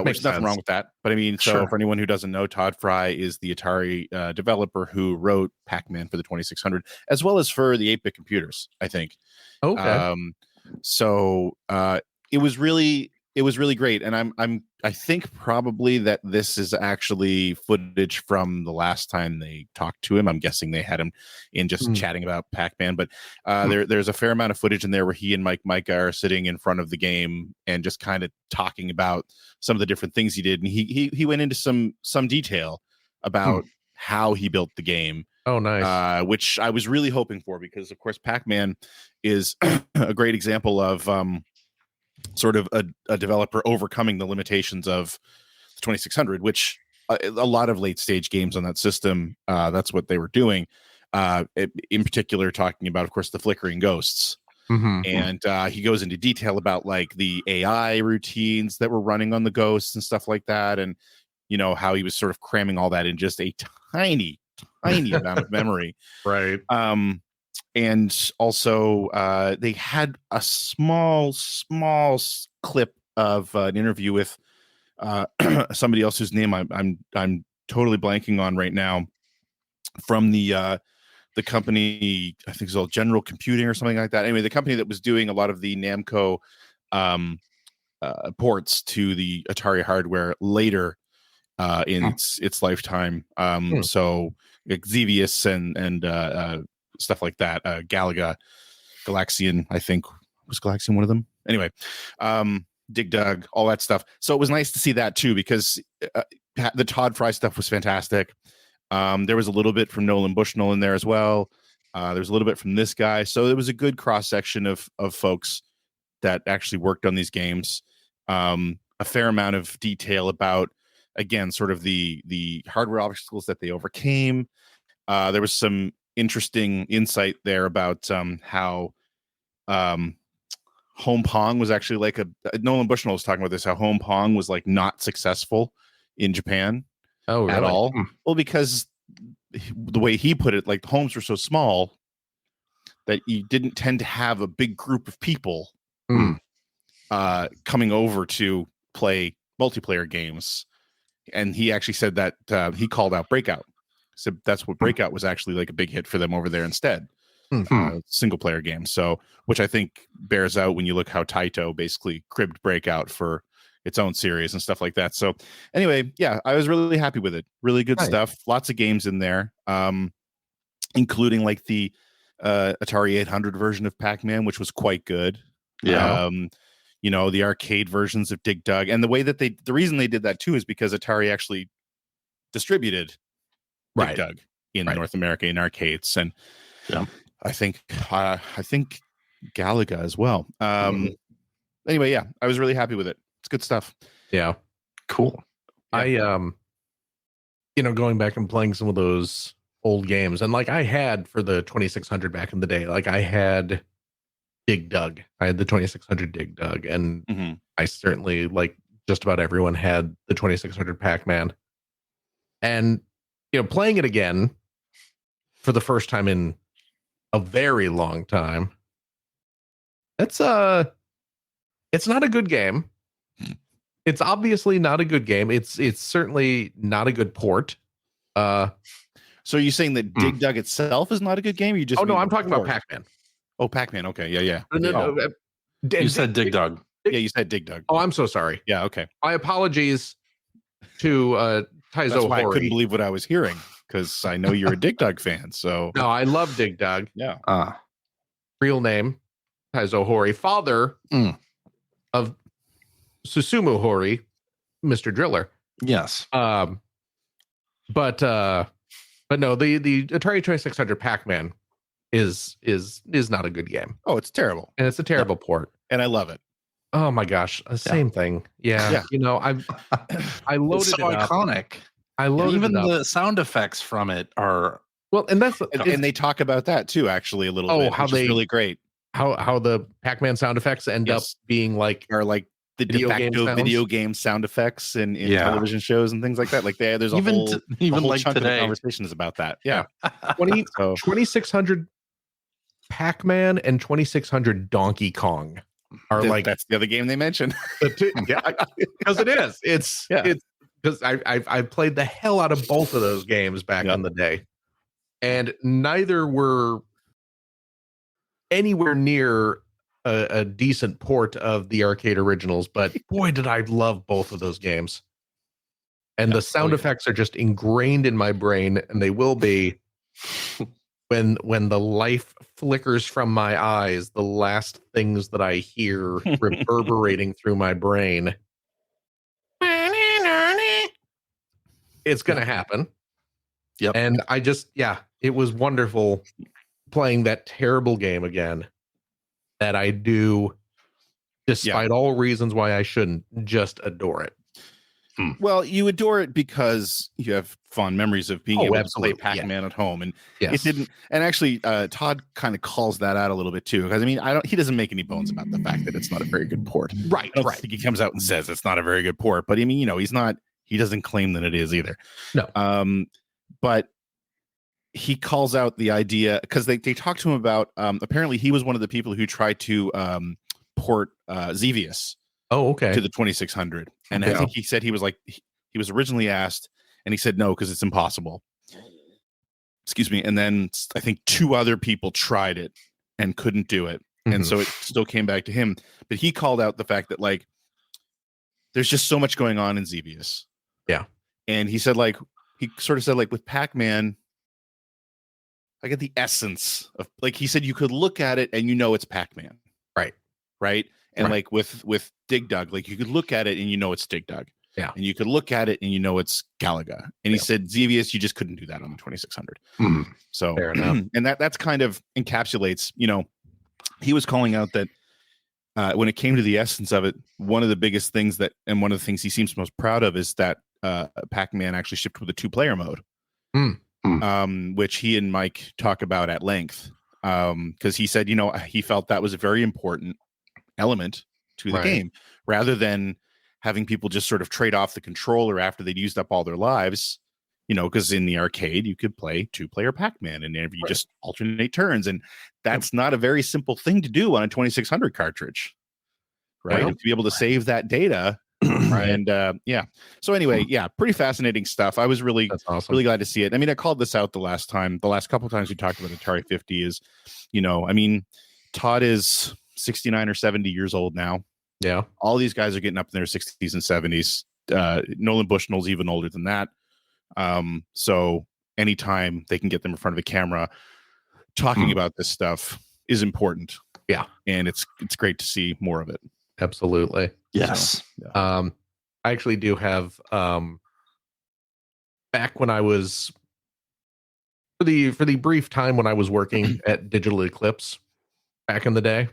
Which nothing wrong with that. But I mean, so for anyone who doesn't know, Todd Fry is the Atari developer who wrote Pac-Man for the 2600, as well as for the 8-bit computers, I think. Okay. So it was really great. And I think probably that this is actually footage from the last time they talked to him. I'm guessing they had him in just chatting about Pac-Man, but there's a fair amount of footage in there where he and Micah are sitting in front of the game and just kind of talking about some of the different things he did. And he went into some detail about how he built the game. Oh, nice. Which I was really hoping for, because of course Pac-Man is a great example of sort of a developer overcoming the limitations of the 2600, which a lot of late stage games on that system, that's what they were doing. In particular, talking about, of course, the flickering ghosts. And he goes into detail about the AI routines that were running on the ghosts and stuff like that. And, how he was sort of cramming all that in just a tiny amount of memory. Right. And also, they had a small clip of an interview with somebody else whose name I'm totally blanking on right now, from the company, I think it's called General Computing or something like that. Anyway, the company that was doing a lot of the Namco ports to the Atari hardware later in its lifetime. So like Xevious and stuff like that. Galaxian, I think, was Galaxian one of them. Anyway, Dig Dug, all that stuff. So it was nice to see that too, because the Todd Fry stuff was fantastic. There was a little bit from Nolan Bushnell in there as well. There was a little bit from this guy. So it was a good cross section of folks that actually worked on these games. A fair amount of detail about, again, sort of the hardware obstacles that they overcame. There was some interesting insight there about how Home Pong was actually like Nolan Bushnell was talking about this, how Home Pong was like not successful in Japan at all. Well, because the way he put it, like the homes were so small that you didn't tend to have a big group of people coming over to play multiplayer games. And he actually said that he called out Breakout. So that's what Breakout was actually like a big hit for them over there instead. Single player game. So, which I think bears out when you look how Taito basically cribbed Breakout for its own series and stuff like that. So anyway, yeah, I was really happy with it. Really good stuff. Lots of games in there, including like the Atari 800 version of Pac-Man, which was quite good. Yeah. You know, the arcade versions of Dig Dug, and the way that the reason they did that too is because Atari actually distributed Dig Dug in North America in arcades, and I think Galaga as well. Anyway, yeah, I was really happy with it. It's good stuff. Yeah, cool. Yeah. I going back and playing some of those old games, and like I had for the 2600 back in the day, like I had Dig Dug. I had the 2600 Dig Dug, and I certainly, like just about everyone, had the 2600 Pac-Man. And playing it again for the first time in a very long time, it's not a good game. It's obviously not a good game. It's certainly not a good port. So are you saying that Dig Dug itself is not a good game? Or you just I'm talking about Pac-Man. Oh, Pac-Man. Okay, yeah. You said Dig Dug. Yeah, you said Dig Dug. Oh, I'm so sorry. Yeah, okay. My apologies to Taizo That's why Hori. I couldn't believe what I was hearing, because I know you're a Dig Dug fan. So no, I love Dig Dug. Yeah. Real name Taizo Hori, father of Susumu Hori, Mr. Driller. Yes. But no, the Atari 2600 Pac-Man is not a good game. Oh, it's terrible. And it's a terrible port. And I love it. Oh my gosh, same thing. Yeah. I loaded it's so it up. Iconic. I loaded even it up. the sound effects from it are and they talk about that too, actually, a little bit. How which is really great. How the Pac-Man sound effects end up being like the de facto video game sound effects in television shows and things like that. Like there's a whole chunk today. of conversations about that. Yeah. 2600 Pac-Man and 2600 Donkey Kong are that's the other game they mentioned. Because it is. It's because I played the hell out of both of those games back in the day, and neither were anywhere near a decent port of the arcade originals, but boy, did I love both of those games. And the sound effects are just ingrained in my brain, and they will be when the life flickers from my eyes, the last things that I hear reverberating through my brain. It's going to happen. Yep. And I just, it was wonderful playing that terrible game again. That I do, despite all reasons why I shouldn't, just adore it. Well, you adore it because you have fond memories of being able to play Pac-Man at home, and it didn't. And actually, Todd kind of calls that out a little bit too, because I mean, he doesn't make any bones about the fact that it's not a very good port. Right. I think he comes out and says it's not a very good port, but I mean, he's not. He doesn't claim that it is either. No. But he calls out the idea because they talked to him about apparently he was one of the people who tried to port Xevious to the 2600, and I think he said he was originally asked and he said no because it's impossible. Excuse me. And then I think 2 other people tried it and couldn't do it, and so it still came back to him. But he called out the fact that like there's just so much going on in Xevious. Yeah, and he said like he sort of said like with Pac-Man, I get the essence of like he said you could look at it and you know it's Pac-Man. Right. And like with Dig Dug, like you could look at it and you know it's Dig Dug. Yeah. And you could look at it and you know it's Galaga. And he said Xevious, you just couldn't do that on the 2600. So fair enough. And that's kind of encapsulates, you know, he was calling out that when it came to the essence of it, one of the biggest things and one of the things he seems most proud of is that Pac-Man actually shipped with a 2-player mode. Which he and Mike talk about at length, because he said, you know, he felt that was a very important element to the game, rather than having people just sort of trade off the controller after they'd used up all their lives, you know, because in the arcade you could play 2-player Pac-Man and you just alternate turns, and that's not a very simple thing to do on a 2600 cartridge, right? To be able to save that data. And so anyway, pretty fascinating stuff. I was really really glad to see it. I mean, I called this out the last couple of times we talked about Atari 50 is, you know, I mean, Todd is 69 or 70 years old now. Yeah, all these guys are getting up in their 60s and 70s. Nolan Bushnell's even older than that. So anytime they can get them in front of a camera talking about this stuff is important. Yeah, and it's great to see more of it. Absolutely. Yes. I actually do have back when I was for the brief time when I was working at Digital Eclipse back in the day,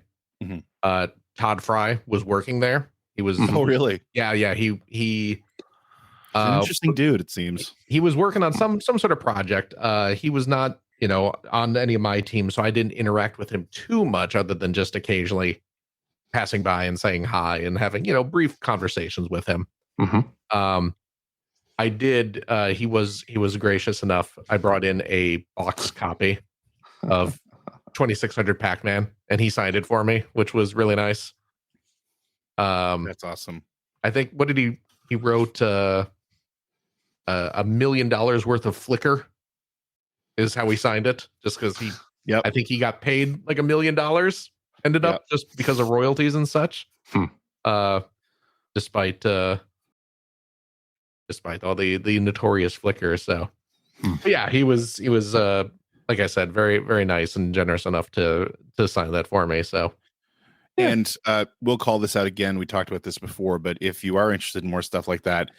Todd Fry was working there. He was Oh really? Yeah. He an interesting dude, it seems. He was working on some sort of project. He was not, you know, on any of my teams, so I didn't interact with him too much other than just occasionally passing by and saying hi and having, you know, brief conversations with him. I did. He was gracious enough. I brought in a box copy of 2600 Pac-Man, and he signed it for me, which was really nice. That's awesome. I think what did he wrote $1 million worth of flicker is how he signed it, just because I think he got paid like $1 million. Ended up just because of royalties and such. Despite all the notorious flicker. So yeah, he was like I said, very, very nice and generous enough to sign that for me. So and we'll call this out again. We talked about this before, but if you are interested in more stuff like that,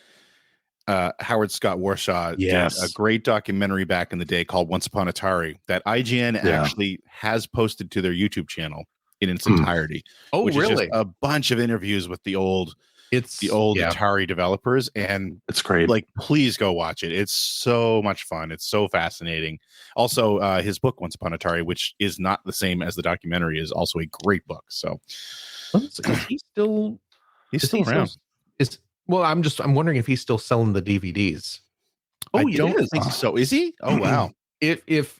Howard Scott Warshaw did a great documentary back in the day called Once Upon Atari that IGN actually has posted to their YouTube channel in its entirety. Oh, which really? Is just a bunch of interviews with the old Atari developers, and it's great. Like, please go watch it. It's so much fun. It's so fascinating. Also, his book Once Upon Atari, which is not the same as the documentary, is also a great book. So is he still around. I'm wondering if he's still selling the DVDs. I don't think so. Is he? Oh wow. If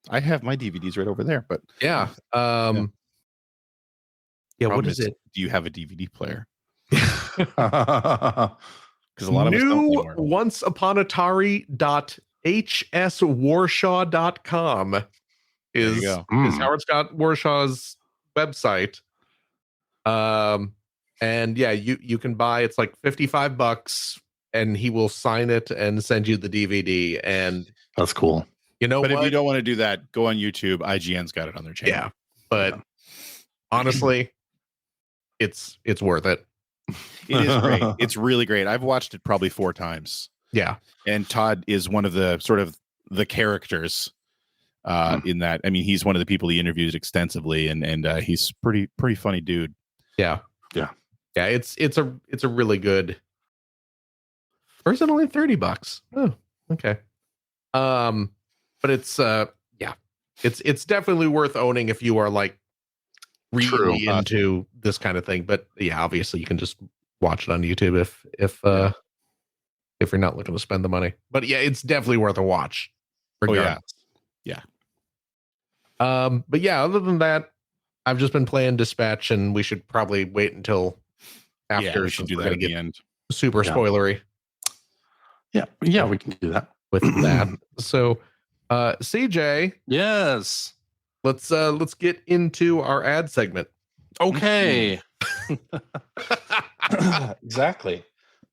I have my DVDs right over there, but what is it? Do you have a DVD player? Because a lot of us don't anymore. onceuponatari.hswarshaw.com is Howard Scott Warshaw's website. And you can buy, it's like $55 and he will sign it and send you the DVD. And that's cool. You know, but if you don't want to do that, go on YouTube. IGN's got it on their channel. Yeah, but honestly, it's worth it. It is great. It's really great. I've watched it probably 4 times. Yeah, and Todd is one of the sort of the characters in that. I mean, he's one of the people he interviews extensively, and he's pretty funny dude. Yeah. It's a really good. Or is it only $30? Oh, okay. But it's it's definitely worth owning if you are like really into this kind of thing. But yeah, obviously you can just watch it on YouTube if you're not looking to spend the money. But yeah, it's definitely worth a watch. regardless. Yeah. But yeah, other than that, I've just been playing Dispatch, and we should probably wait until after. We should do that at the end. Super spoilery. Yeah, we can do that with that. So, CJ, yes, let's get into our ad segment. Okay. Exactly.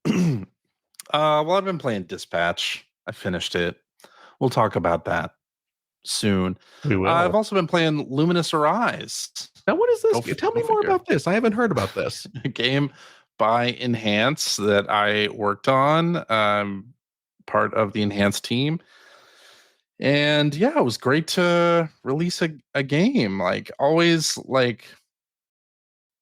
Well, I've been playing Dispatch. I finished it. We'll talk about that soon. We will. I've also been playing Lumines Arise. Now, what is this? Tell me more about this. I haven't heard about this. A game by Enhance that I worked on. Part of the Enhance team. And yeah, it was great to release a game. Like, always like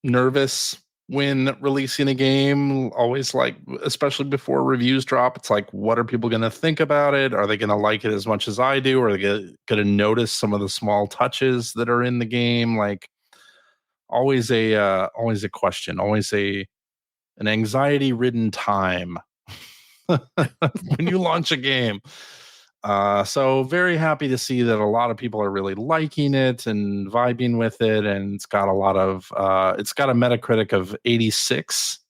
nervous when releasing a game, always like, especially before reviews drop, it's like, what are people going to think about it? Are they going to like it as much as I do? Or are they going to notice some of the small touches that are in the game? Like, always a question, always an anxiety ridden time when you launch a game. So very happy to see that a lot of people are really liking it and vibing with it, and it's got a lot of it's got a Metacritic of 86.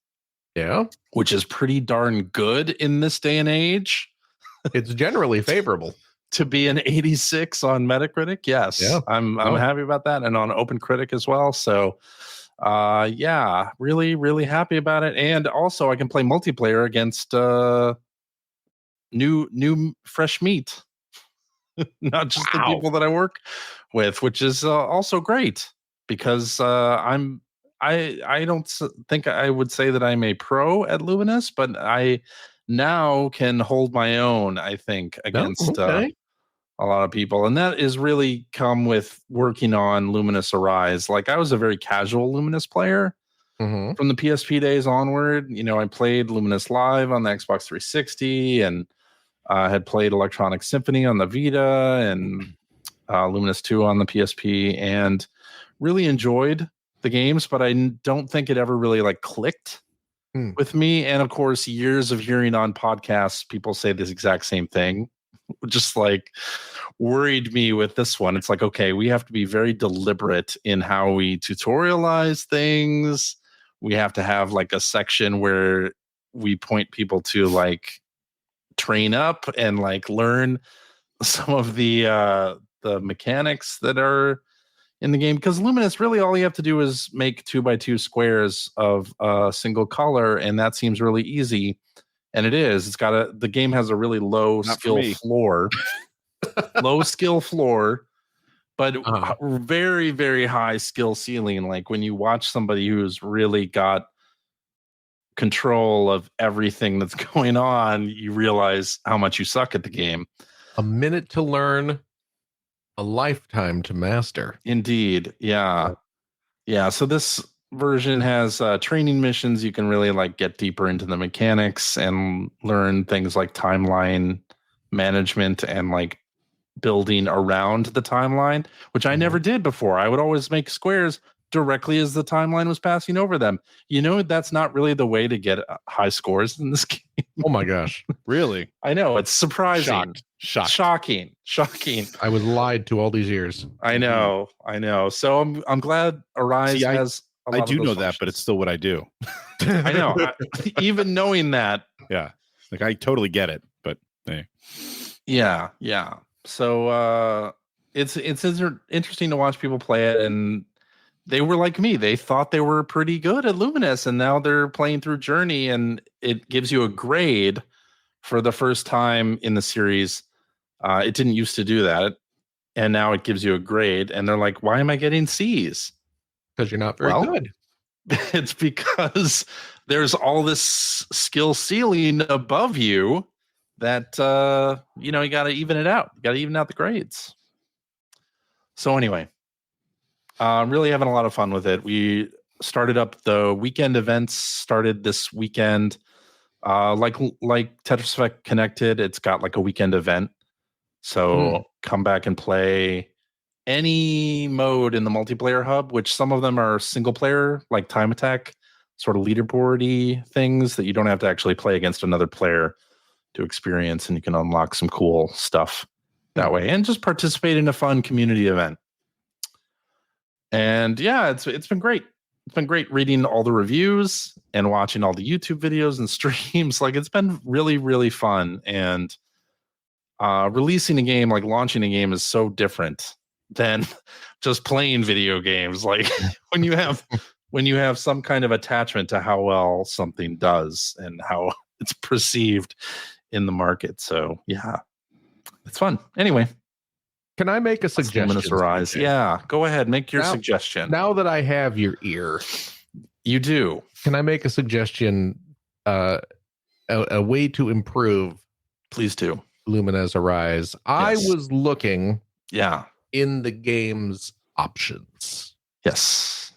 Yeah, which is pretty darn good in this day and age. It's generally favorable to be an 86 on Metacritic. Yes, yeah. I'm happy about that, and on OpenCritic as well. So yeah, really happy about it. And also I can play multiplayer against new fresh meat, not just the people that I work with, which is also great, because I don't think I would say that I'm a pro at Lumines, but I now can hold my own, I think, against a lot of people. And that is really come with working on Lumines Arise. Like, I was a very casual Lumines player from the PSP days onward. You know, I played Lumines Live on the Xbox 360, and had played Electronic Symphony on the Vita, and Lumines 2 on the PSP, and really enjoyed the games, but I don't think it ever really like clicked with me. And of course, years of hearing on podcasts people say this exact same thing, just like worried me with this one. It's like, okay, we have to be very deliberate in how we tutorialize things. We have to have like a section where we point people to like train up and like learn some of the mechanics that are in the game, because Lumines, really all you have to do is make 2x2 squares of a single color, and that seems really easy. And it is. It's got the game has a really low skill floor, but very, very high skill ceiling. Like, when you watch somebody who's really got control of everything that's going on, you realize how much you suck at the game. A minute to learn, a lifetime to master. Indeed. Yeah. So this version has training missions. You can really like get deeper into the mechanics and learn things like timeline management and like building around the timeline, which I never did before. I would always make squares directly as the timeline was passing over them. You know, that's not really the way to get high scores in this game. Oh my gosh. Really? I know. It's surprising. Shocking. I was lied to all these years. I know. So I'm glad Arise has I do know that, but it's still what I do. I know. Even knowing that. Yeah. Like, I totally get it, but hey. Yeah. So it's interesting to watch people play it, and they were like me. They thought they were pretty good at Lumines, and now they're playing through Journey, and it gives you a grade for the first time in the series. It didn't used to do that, and now it gives you a grade, and they're like, why am I getting C's? Because you're not very good. It's because there's all this skill ceiling above you that, you got to even it out. You got to even out the grades. So anyway, really having a lot of fun with it. We started up the weekend events, started this weekend. Like Tetris Effect Connected, it's got like a weekend event. So come back and play any mode in the multiplayer hub, which some of them are single player, like Time Attack, sort of leaderboardy things that you don't have to actually play against another player to experience, and you can unlock some cool stuff that way, and just participate in a fun community event. And yeah, it's been great. It's been great reading all the reviews and watching all the YouTube videos and streams. Like, it's been really, really fun. And releasing a game, like launching a game, is so different than just playing video games. Like when you have some kind of attachment to how well something does and how it's perceived in the market. So yeah, it's fun. Anyway, can I make a suggestion? Lumines Arise. Yeah, go ahead. Make your suggestion. Now that I have your ear, you do. Can I make a suggestion? A way to improve. Please do. Lumines Arise. Yes. I was looking. Yeah. In the game's options. Yes.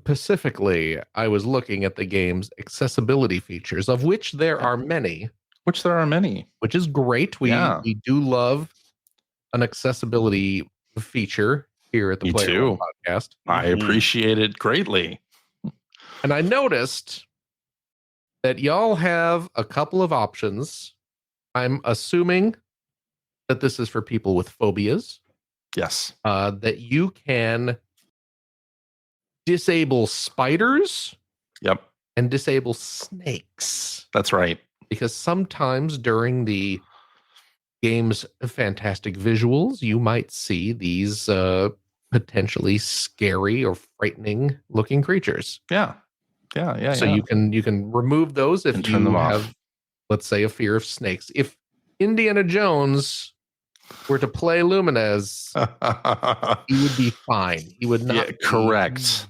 Specifically, I was looking at the game's accessibility features, of which there are many. Which is great. We do love an accessibility feature here at the Player Podcast. I appreciate it greatly. And I noticed that y'all have a couple of options. I'm assuming that this is for people with phobias. Yes. That you can disable spiders. Yep. And disable snakes. That's right. Because sometimes during the game's fantastic visuals, you might see these potentially scary or frightening looking creatures. Yeah. So you can remove those if you have, let's say, a fear of snakes. If Indiana Jones were to play Lumines, he would be fine. He would not. Yeah, correct.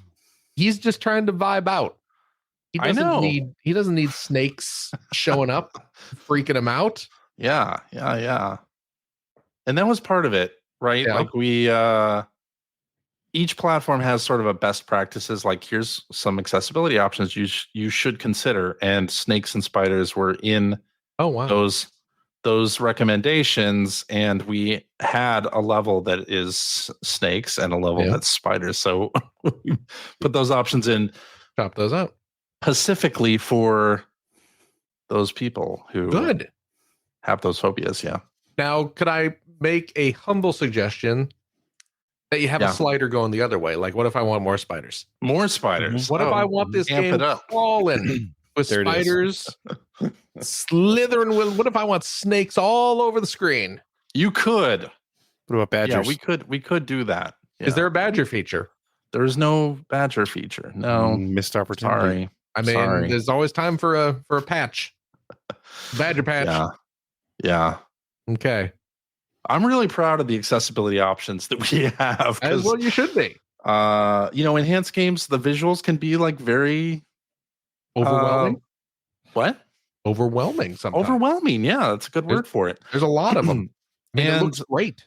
He's just trying to vibe out. He doesn't need snakes showing up, freaking him out. Yeah. And that was part of it, right? Yeah. Like we each platform has sort of a best practices, like here's some accessibility options you should consider, and snakes and spiders were in those recommendations, and we had a level that is snakes and a level that's spiders. So we put those options in, chop those out specifically for those people who have those phobias. Yeah. Now, could I make a humble suggestion that you have a slider going the other way? Like, what if I want more spiders? More spiders. What if I want this game crawling with spiders slithering? What if I want snakes all over the screen? You could. What about badgers? Yeah, we could do that. Yeah. Is there a badger feature? There is no badger feature. No, missed opportunity. Sorry. I mean, there's always time for a patch. Badger patch. Yeah. Okay. I'm really proud of the accessibility options that we have. As well, you should be. Enhanced games, the visuals can be like very overwhelming. What? Overwhelming. Sometimes. Overwhelming. Yeah, that's a good word for it. There's a lot of them, and it looks great.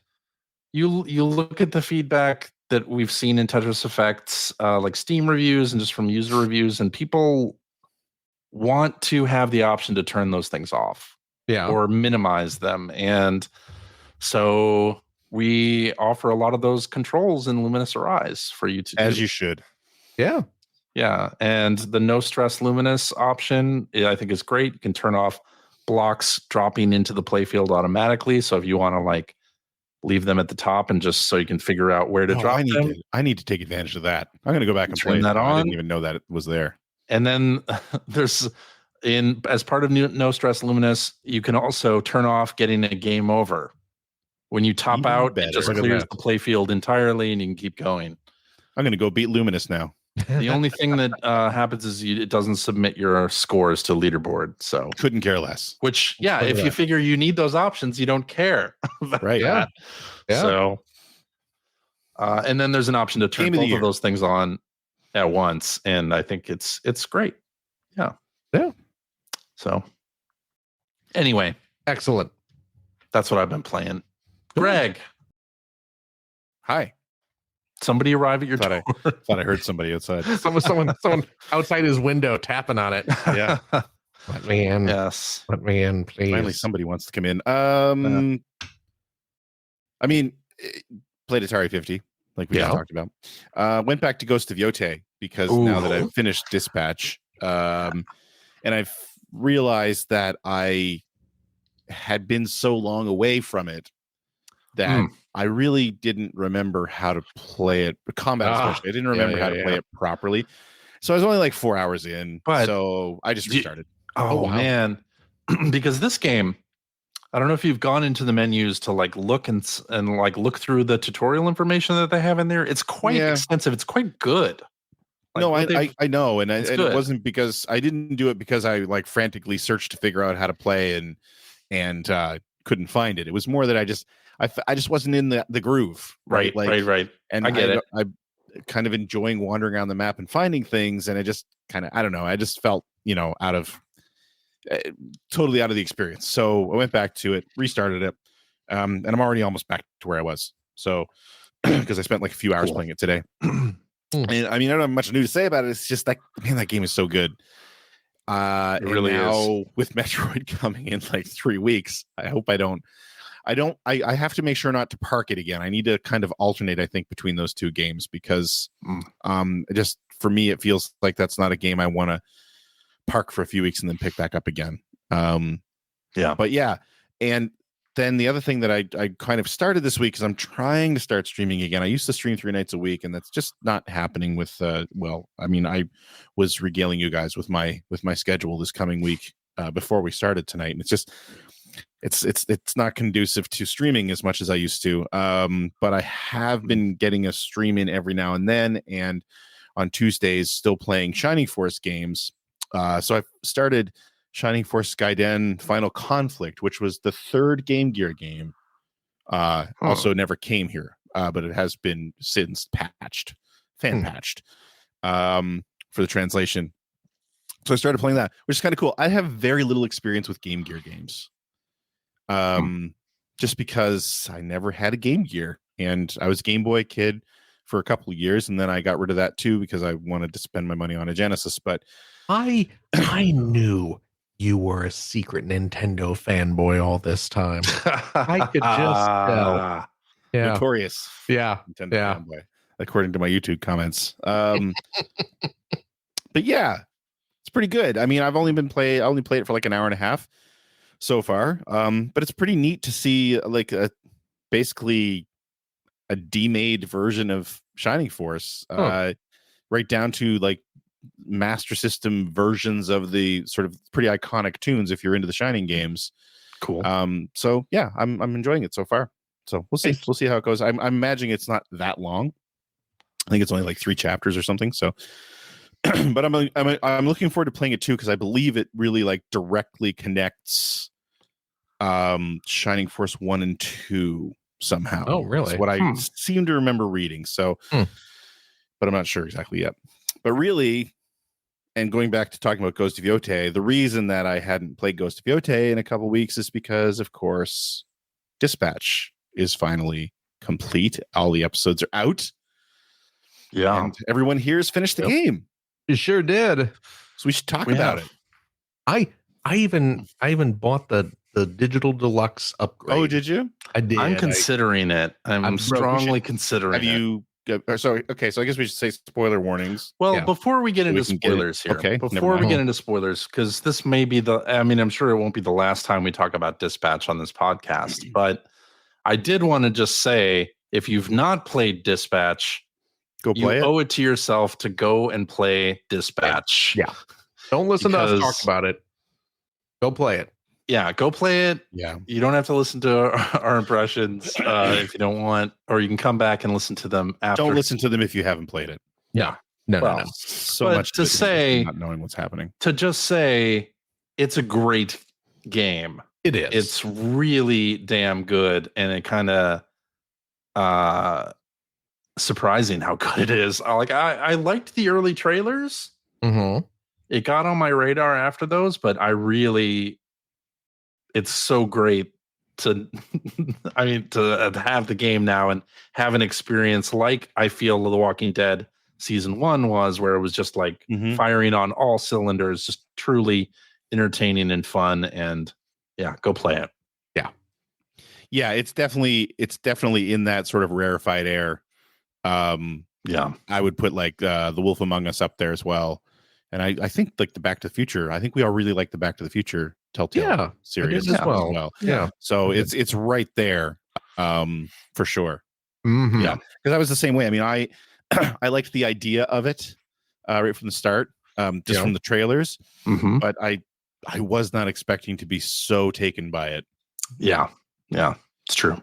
You look at the feedback that we've seen in Tetris Effects, like Steam reviews and just from user reviews, and people want to have the option to turn those things off, or minimize them, and so we offer a lot of those controls in Lumines Arise for you to do. As you should. Yeah. And the no stress Lumines option, I think, is great. You can turn off blocks dropping into the playfield automatically. So if you want to like leave them at the top and just so you can figure out where to drop them. I need to take advantage of that. I'm going to go back and play that on. I didn't even know that it was there. And then there's as part of no stress Lumines, you can also turn off getting a game over. When you top out, it just clears the playfield entirely, and you can keep going. I'm going to go beat Lumines now. The only thing that happens is it doesn't submit your scores to leaderboard. So couldn't care less. Which, if you figure you need those options, you don't care about that. Yeah. So, and then there's an option to turn both of those things on at once, and I think it's great. Yeah. So, anyway, excellent. That's what I've been playing. Greg. Hi. Somebody arrive at your door. Thought I heard somebody outside. Someone outside his window tapping on it. Yeah. Let me in. Yes. Let me in, please. Finally, somebody wants to come in. I mean, played Atari 50, like we talked about. Went back to Ghost of Yotei because now that I've finished Dispatch, and I've realized that I had been so long away from it that I really didn't remember how to play it. Combat especially, I didn't remember how to play it properly. So I was only like 4 hours in, so I just restarted. Man, because this game, I don't know if you've gone into the menus to like look and like look through the tutorial information that they have in there. It's quite extensive. It's quite good. Like, no, I know, and it wasn't because I didn't do it because I like frantically searched to figure out how to play and couldn't find it. It was more that I just wasn't in the groove, right? Right. And I get it. I kind of enjoying wandering around the map and finding things, and it just kind of, I don't know, I just felt, totally out of the experience. So I went back to it, restarted it, and I'm already almost back to where I was. So because I spent like a few hours playing it today. And I mean, I don't have much new to say about it. It's just like, man, that game is so good. It really is. With Metroid coming in like 3 weeks, I hope I have to make sure not to park it again. I need to kind of alternate, I think, between those two games because just for me, it feels like that's not a game I want to park for a few weeks and then pick back up again. But yeah. And then the other thing that I kind of started this week is I'm trying to start streaming again. I used to stream 3 nights a week, and that's just not happening with I was regaling you guys with my schedule this coming week before we started tonight, and it's just it's not conducive to streaming as much as I used to. But I have been getting a stream in every now and then, and on Tuesdays still playing Shining Force games. So I've started Shining Force Gaiden Final Conflict, which was the 3rd Game Gear game. Also never came here, but it has been since fan patched for the translation. So I started playing that, which is kind of cool. I have very little experience with Game Gear games. Just because I never had a Game Gear, and I was a Game Boy kid for a couple of years, and then I got rid of that too because I wanted to spend my money on a Genesis. But I knew you were a secret Nintendo fanboy all this time. I could just tell. Yeah. Notorious. Yeah. Nintendo fanboy, according to my YouTube comments. But yeah, it's pretty good. I mean, I only played it for like an hour and a half so far. But it's pretty neat to see like basically a demade version of Shining Force, right down to like Master System versions of the sort of pretty iconic tunes if you're into the Shining games. Cool. So yeah, I'm enjoying it so far. So we'll see. We'll see how it goes. I'm imagining it's not that long. I think it's only like 3 chapters or something. So, but I'm looking forward to playing it too because I believe it really like directly connects Shining Force 1 and 2 somehow. Oh, really? That's what I seem to remember reading. So, but I'm not sure exactly yet. But really, and going back to talking about Ghost of Yotei, the reason that I hadn't played Ghost of Yotei in a couple weeks is because, of course, Dispatch is finally complete. All the episodes are out. Yeah. And everyone here has finished the game. You sure did. So we should talk about it. I even bought the digital deluxe upgrade. Oh, did you? I did. I'm considering it. I'm strongly considering it. Have you? So I guess we should say spoiler warnings. Well, before we get into spoilers here, before we get into spoilers, because this may be I'm sure it won't be the last time we talk about Dispatch on this podcast, but I did want to just say, if you've not played Dispatch, go play it. You owe it to yourself to go and play Dispatch. Yeah. Don't listen to us talk about it. Go play it. Yeah, go play it. Yeah. You don't have to listen to our impressions if you don't want, or you can come back and listen to them after. Don't listen to them if you haven't played it. Yeah. No. So much to say, not knowing what's happening. To just say it's a great game. It is. It's really damn good, and it kind of surprising how good it is. I liked the early trailers. Mm-hmm. It got on my radar after those, but it's so great to to have the game now and have an experience like I feel The Walking Dead season 1 was, where it was just like firing on all cylinders, just truly entertaining and fun. And yeah, go play it. Yeah, it's definitely in that sort of rarefied air. Yeah, I would put like The Wolf Among Us up there as well. And I think like the Back to the Future, I think we all really like the Back to the Future Telltale series as well. Yeah. So it's right there, for sure. Mm-hmm. Yeah, because I was the same way. I mean, I liked the idea of it right from the start, just from the trailers, but I was not expecting to be so taken by it. Yeah, it's true.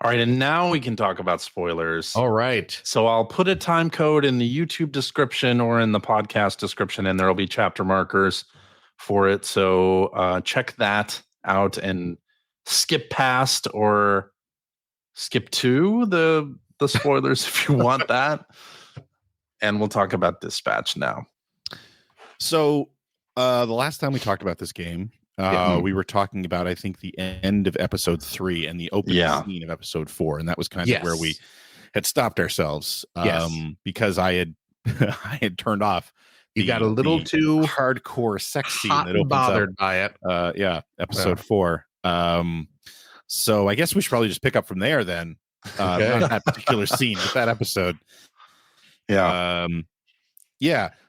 All right, and now we can talk about spoilers. All right. So I'll put a time code in the YouTube description or in the podcast description, and there'll be chapter markers for it. So check that out and skip past or skip to the spoilers if you want that. And we'll talk about Dispatch now. So the last time we talked about this game, we were talking about, I think, the end of episode 3 and the opening scene of episode 4, and that was kind of where we had stopped ourselves. Because I had I had turned off. You got a little too hardcore sex scene that opens bothered up, by it. Episode 4. So I guess we should probably just pick up from there then. Not that particular scene, but that episode. Yeah.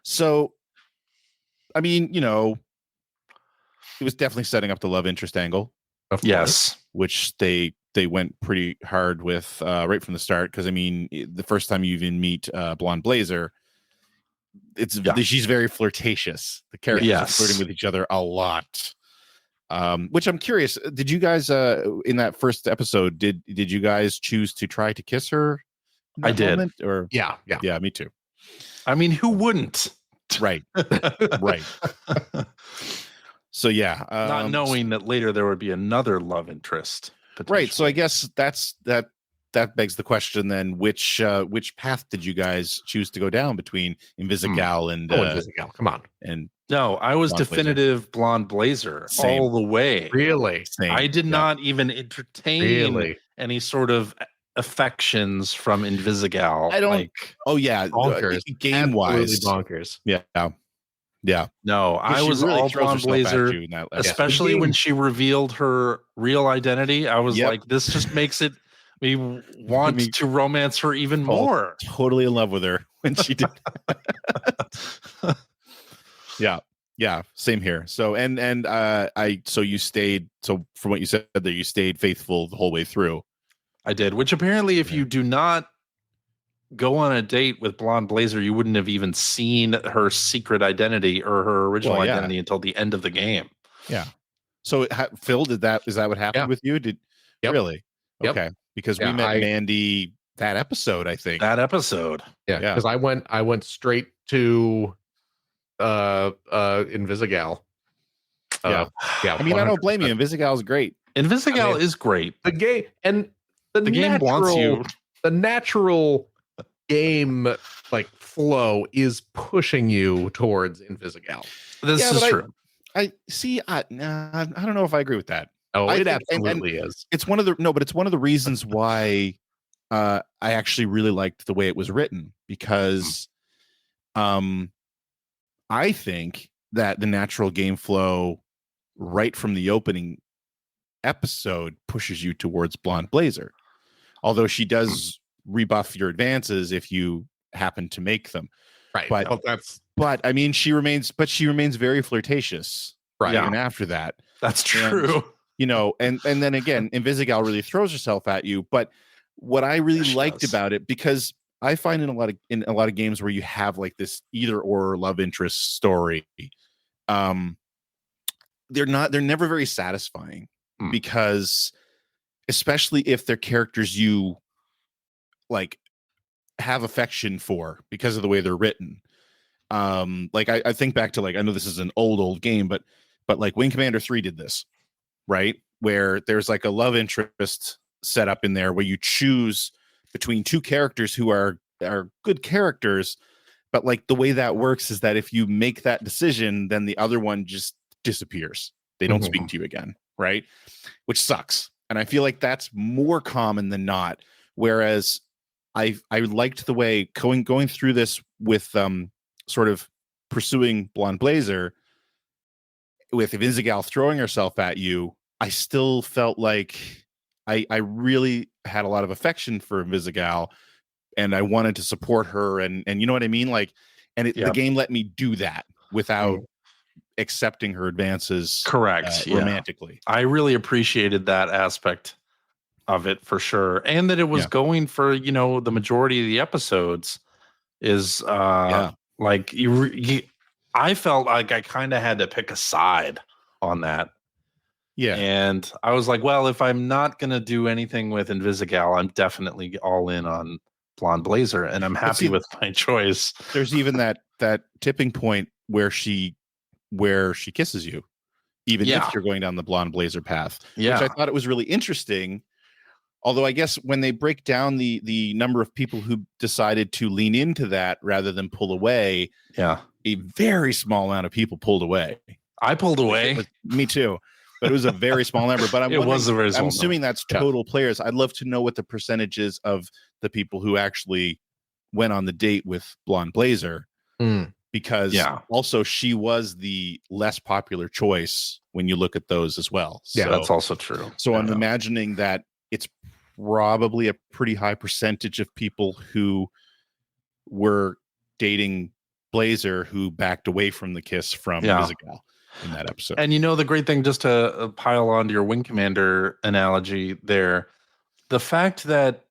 So, I mean, it was definitely setting up the love interest angle. Yes. Which they went pretty hard with right from the start. Because, I mean, the first time you even meet Blonde Blazer, she's very flirtatious. The characters are flirting with each other a lot. Which I'm curious, did you guys in that first episode, did you guys choose to try to kiss her? I did. Moment? Or yeah, me too. I mean, who wouldn't? Right. So not knowing that later there would be another love interest. Right. So I guess that begs the question then, which path did you guys choose to go down between Invisigal and Invisigal? Come on. And no, I was definitive Blonde Blazer all the way. Really? Same. I did not even entertain any sort of affections from Invisigal. I don't. Bonkers. Game wise, bonkers. Yeah. No, I was really all Blonde Blazer, especially when she revealed her real identity. I was like, this just makes it me want to romance her even more. Totally in love with her when she did. Yeah, same here. So so you stayed. So from what you said, that you stayed faithful the whole way through. I did, which apparently, if you do not go on a date with Blonde Blazer, you wouldn't have even seen her secret identity or her original identity until the end of the game. Yeah. So Phil, is that what happened with you? Really? Yep. Okay. Because we met Mandy that episode, I think. That episode. Yeah. Because I went straight to Invisigal. I mean, 100%. I don't blame you. Invisigal is great. Invisigal is great. The game and the game wants you. The natural game flow is pushing you towards Invisigal. This is true. I see. I don't know if I agree with that. Oh, it absolutely is. It's one of the reasons why I actually really liked the way it was written, because I think that the natural game flow right from the opening episode pushes you towards Blonde Blazer, although she does rebuff your advances if you happen to make them. Right. But I mean, she remains very flirtatious. Right. Even after that. That's true. And then again, Invisigal really throws herself at you. But what I really liked about it, because I find in a lot of games where you have like this either or love interest story, they're never very satisfying, because especially if they're characters you like have affection for because of the way they're written. I think back to I know this is an old game, but like Wing Commander 3 did this, right? Where there's like a love interest set up in there where you choose between two characters who are good characters, but like the way that works is that if you make that decision, then the other one just disappears. They don't speak to you again, right? Which sucks. And I feel like that's more common than not. Whereas I liked the way going through this with sort of pursuing Blonde Blazer, with Invisigal throwing herself at you, I still felt like I really had a lot of affection for Invisigal, and I wanted to support her, and you know what I mean? The game let me do that without accepting her advances. Correct. Romantically. I really appreciated that aspect of it for sure. And that it was going for, the majority of the episodes is like I felt like I kind of had to pick a side on that. Yeah. And I was like, well, if I'm not going to do anything with Invisigal, I'm definitely all in on Blonde Blazer, and I'm happy with my choice. There's even that tipping point where she kisses you, even if you're going down the Blonde Blazer path, which I thought it was really interesting. Although I guess when they break down the number of people who decided to lean into that rather than pull away, a very small amount of people pulled away. I pulled away. Me too. But it was a very small number. But I'm assuming that's total players. I'd love to know what the percentage is of the people who actually went on the date with Blonde Blazer, because also she was the less popular choice when you look at those as well. Yeah, so, that's also true. So I'm imagining that it's probably a pretty high percentage of people who were dating Blazer who backed away from the kiss from Invisigal in that episode. And the great thing, just to pile on to your Wing Commander analogy there, the fact that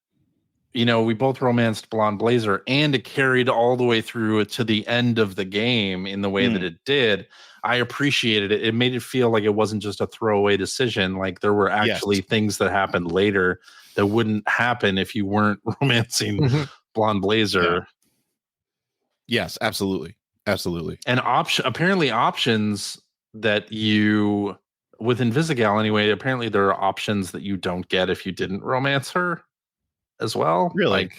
we both romanced Blonde Blazer and it carried all the way through to the end of the game in the way that it did, I appreciated it. It made it feel like it wasn't just a throwaway decision. Like there were actually things that happened later that wouldn't happen if you weren't romancing Blonde Blazer. Yes, absolutely. Absolutely. And apparently options that you, with Invisigal anyway, apparently there are options that you don't get if you didn't romance her as well. Really?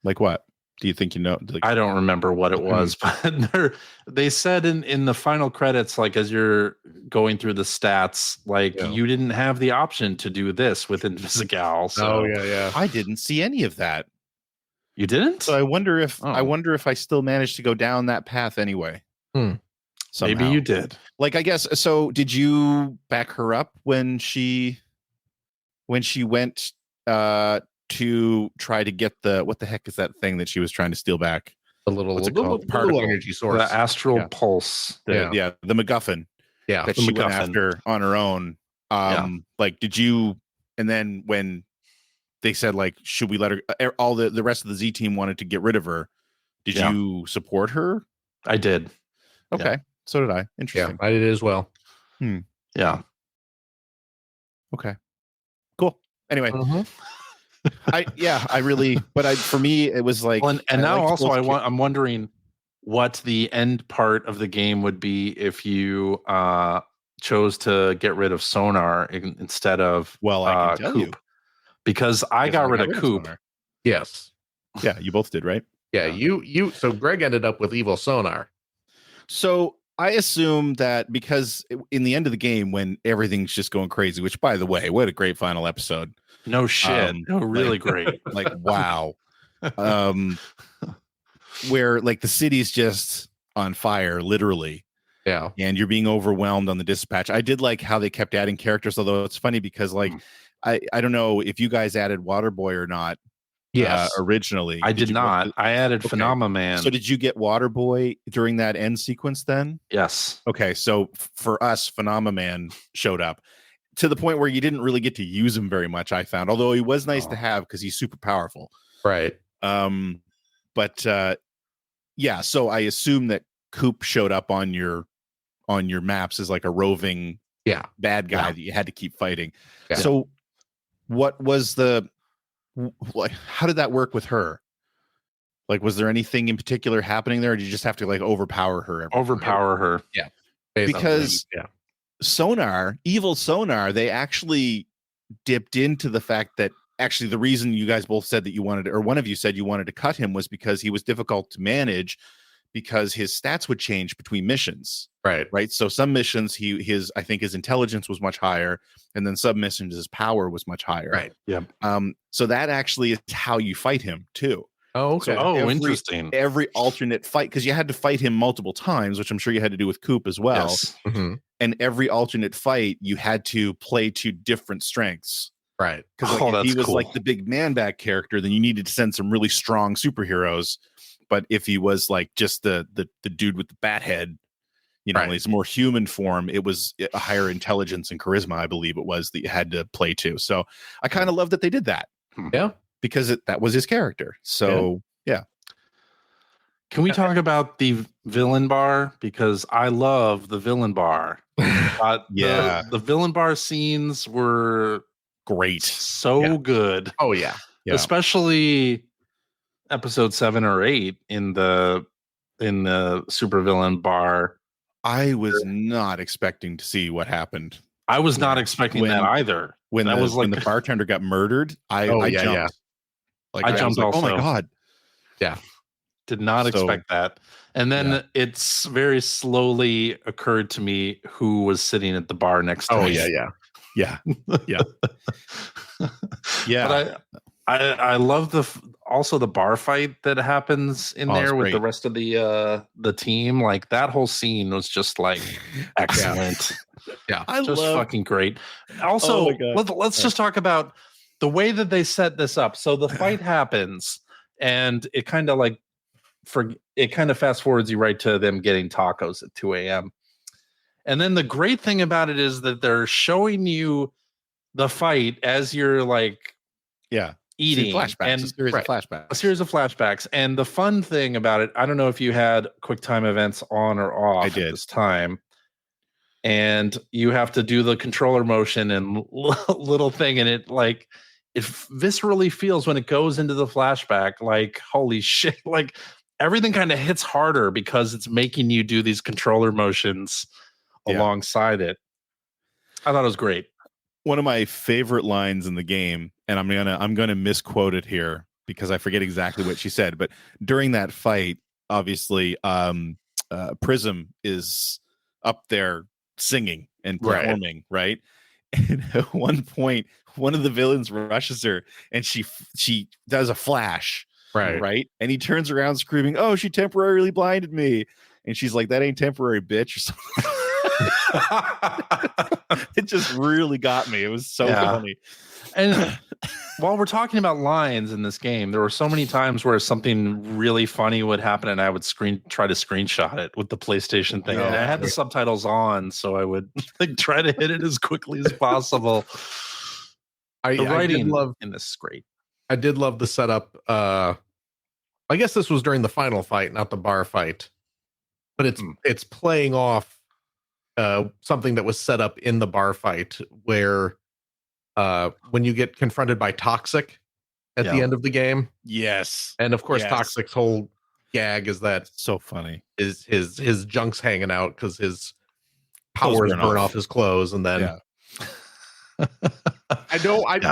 Like what? Do you think I don't remember what it was, but they said in the final credits, like as you're going through the stats, like you didn't have the option to do this with Invisigal. So I didn't see any of that. You didn't? So I wonder if I still managed to go down that path anyway. Somehow. Maybe you did. Like, I guess so. Did you back her up when she went to try to get what the heck is that thing that she was trying to steal back? The little particle energy source, the astral pulse. The MacGuffin. Yeah, that she went after on her own. Like, did you? And then when they said, like, should we let her? All the rest of the Z team wanted to get rid of her. Did you support her? I did. Okay, so did I. Interesting. Yeah, I did as well. Yeah. Okay. Cool. Anyway. For me it was like, well, and now also I'm wondering what the end part of the game would be if you chose to get rid of Sonar instead of I can tell Coop. Because I got rid of Coop. Yes. Yeah, you both did, right? Yeah, you so Greg ended up with Evil Sonar. So I assume that because in the end of the game, when everything's just going crazy, which, by the way, what a great final episode. No shit. Really great. Like, wow. Where like the city's just on fire, literally. Yeah. And you're being overwhelmed on the dispatch. I did like how they kept adding characters, although it's funny because like I don't know if you guys added Waterboy or not. Yes. Originally. I did not. I added Phenomaman. So did you get Waterboy during that end sequence then? Yes. Okay, so for us, Phenomaman showed up to the point where you didn't really get to use him very much, I found, although he was nice to have because he's super powerful. Right. But so I assume that Coop showed up on your maps as like a roving bad guy that you had to keep fighting. Yeah. So what was how did that work with her? Like, was there anything in particular happening there, or did you just have to like overpower her? Overpower her. Yeah. Because Sonar, Evil Sonar, they actually dipped into the fact that actually the reason you guys both said that you wanted, or one of you said you wanted to cut him, was because he was difficult to manage because his stats would change between missions. Right. So some missions, I think his intelligence was much higher, and then some missions his power was much higher. Right. Yeah. So that actually is how you fight him too. Oh, okay. So interesting. Every alternate fight, because you had to fight him multiple times, which I'm sure you had to do with Coop as well. Yes. And every alternate fight, you had to play to different strengths. Right. Because if he was like the big man back character, then you needed to send some really strong superheroes. But if he was like just the dude with the bat head, You know, it's a more human form. It was a higher intelligence and charisma, I believe it was, that you had to play to. So I kind of love that they did that. Yeah. Because that was his character. So, yeah. Can we talk about the villain bar? Because I love the villain bar. The villain bar scenes were great. So good. Oh, yeah. Especially episode 7 or 8 in the supervillain bar. I was not expecting to see what happened. I was not expecting that either. When the bartender got murdered, I jumped. Yeah. Like I jumped also. Oh my God. Yeah. Did not expect that. And then it's very slowly occurred to me who was sitting at the bar next to me. Yeah. But I love also the bar fight that happens in there with the rest of the team. Like that whole scene was just like excellent. I just love fucking great. Also, let's just talk about the way that they set this up. So the fight happens, and it kind of fast forwards you right to them getting tacos at 2 a.m. And then the great thing about it is that they're showing you the fight as you're like, eating flashbacks, and a series of flashbacks. And the fun thing about it, I don't know if you had QuickTime events on or off at this time. And you have to do the controller motion and little thing, and it viscerally feels when it goes into the flashback, like holy shit, like everything kind of hits harder because it's making you do these controller motions alongside it. I thought it was great. One of my favorite lines in the game, and I'm gonna misquote it here because I forget exactly what she said, but during that fight, obviously, Prism is up there singing and performing, right? And at one point, one of the villains rushes her, and she does a flash, right? And he turns around screaming, "Oh, she temporarily blinded me!" And she's like, "That ain't temporary, bitch," or something. It just really got me. It was so funny. And while we're talking about lines in this game, there were so many times where something really funny would happen, and I would try to screenshot it with the PlayStation thing. And I had the subtitles on, so I would try to hit it as quickly as possible. The writing in this is great. I did love the setup. I guess this was during the final fight, not the bar fight, but it's playing off something that was set up in the bar fight where when you get confronted by Toxic at the end of the game. Yes. And of course, Toxic's whole gag is that so funny is his junk's hanging out because his powers burn off his clothes. And then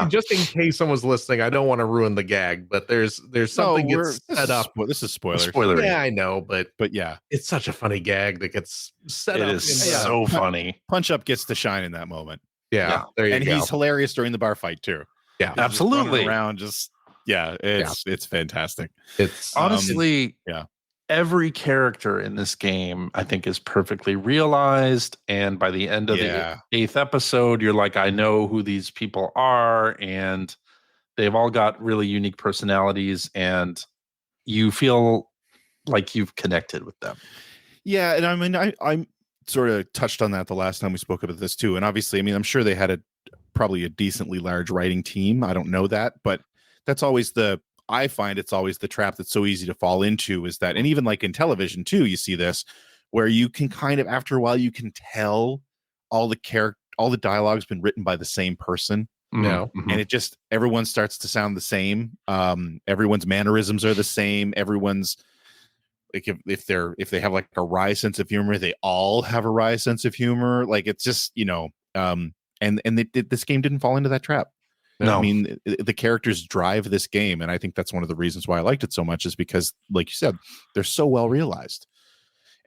just in case someone's listening, I don't want to ruin the gag, but there's something gets set up. Well, this is spoiler. Yeah, I know, but yeah, it's such a funny gag that gets set up. It is so funny. Punch Up gets to shine in that moment. Yeah, there you go. And he's hilarious during the bar fight too. Yeah, absolutely. Around it's fantastic. It's honestly every character in this game, I think, is perfectly realized. And by the end of the 8th episode, you're like, I know who these people are, and they've all got really unique personalities, and you feel like you've connected with them. Yeah, and I mean, I sort of touched on that the last time we spoke about this too. And obviously, I mean, I'm sure they had probably a decently large writing team. I don't know that, but that's always I find it's always the trap that's so easy to fall into, is that, and even like in television too, you see this where you can kind of, after a while, you can tell all the dialogue's been written by the same person. Mm-hmm. And it just, everyone starts to sound the same. Everyone's mannerisms are the same. Everyone's like, if they have like a wry sense of humor, they all have a wry sense of humor. Like it's just, and this game didn't fall into that trap. No, I mean, the characters drive this game, and I think that's one of the reasons why I liked it so much, is because, like you said, they're so well realized,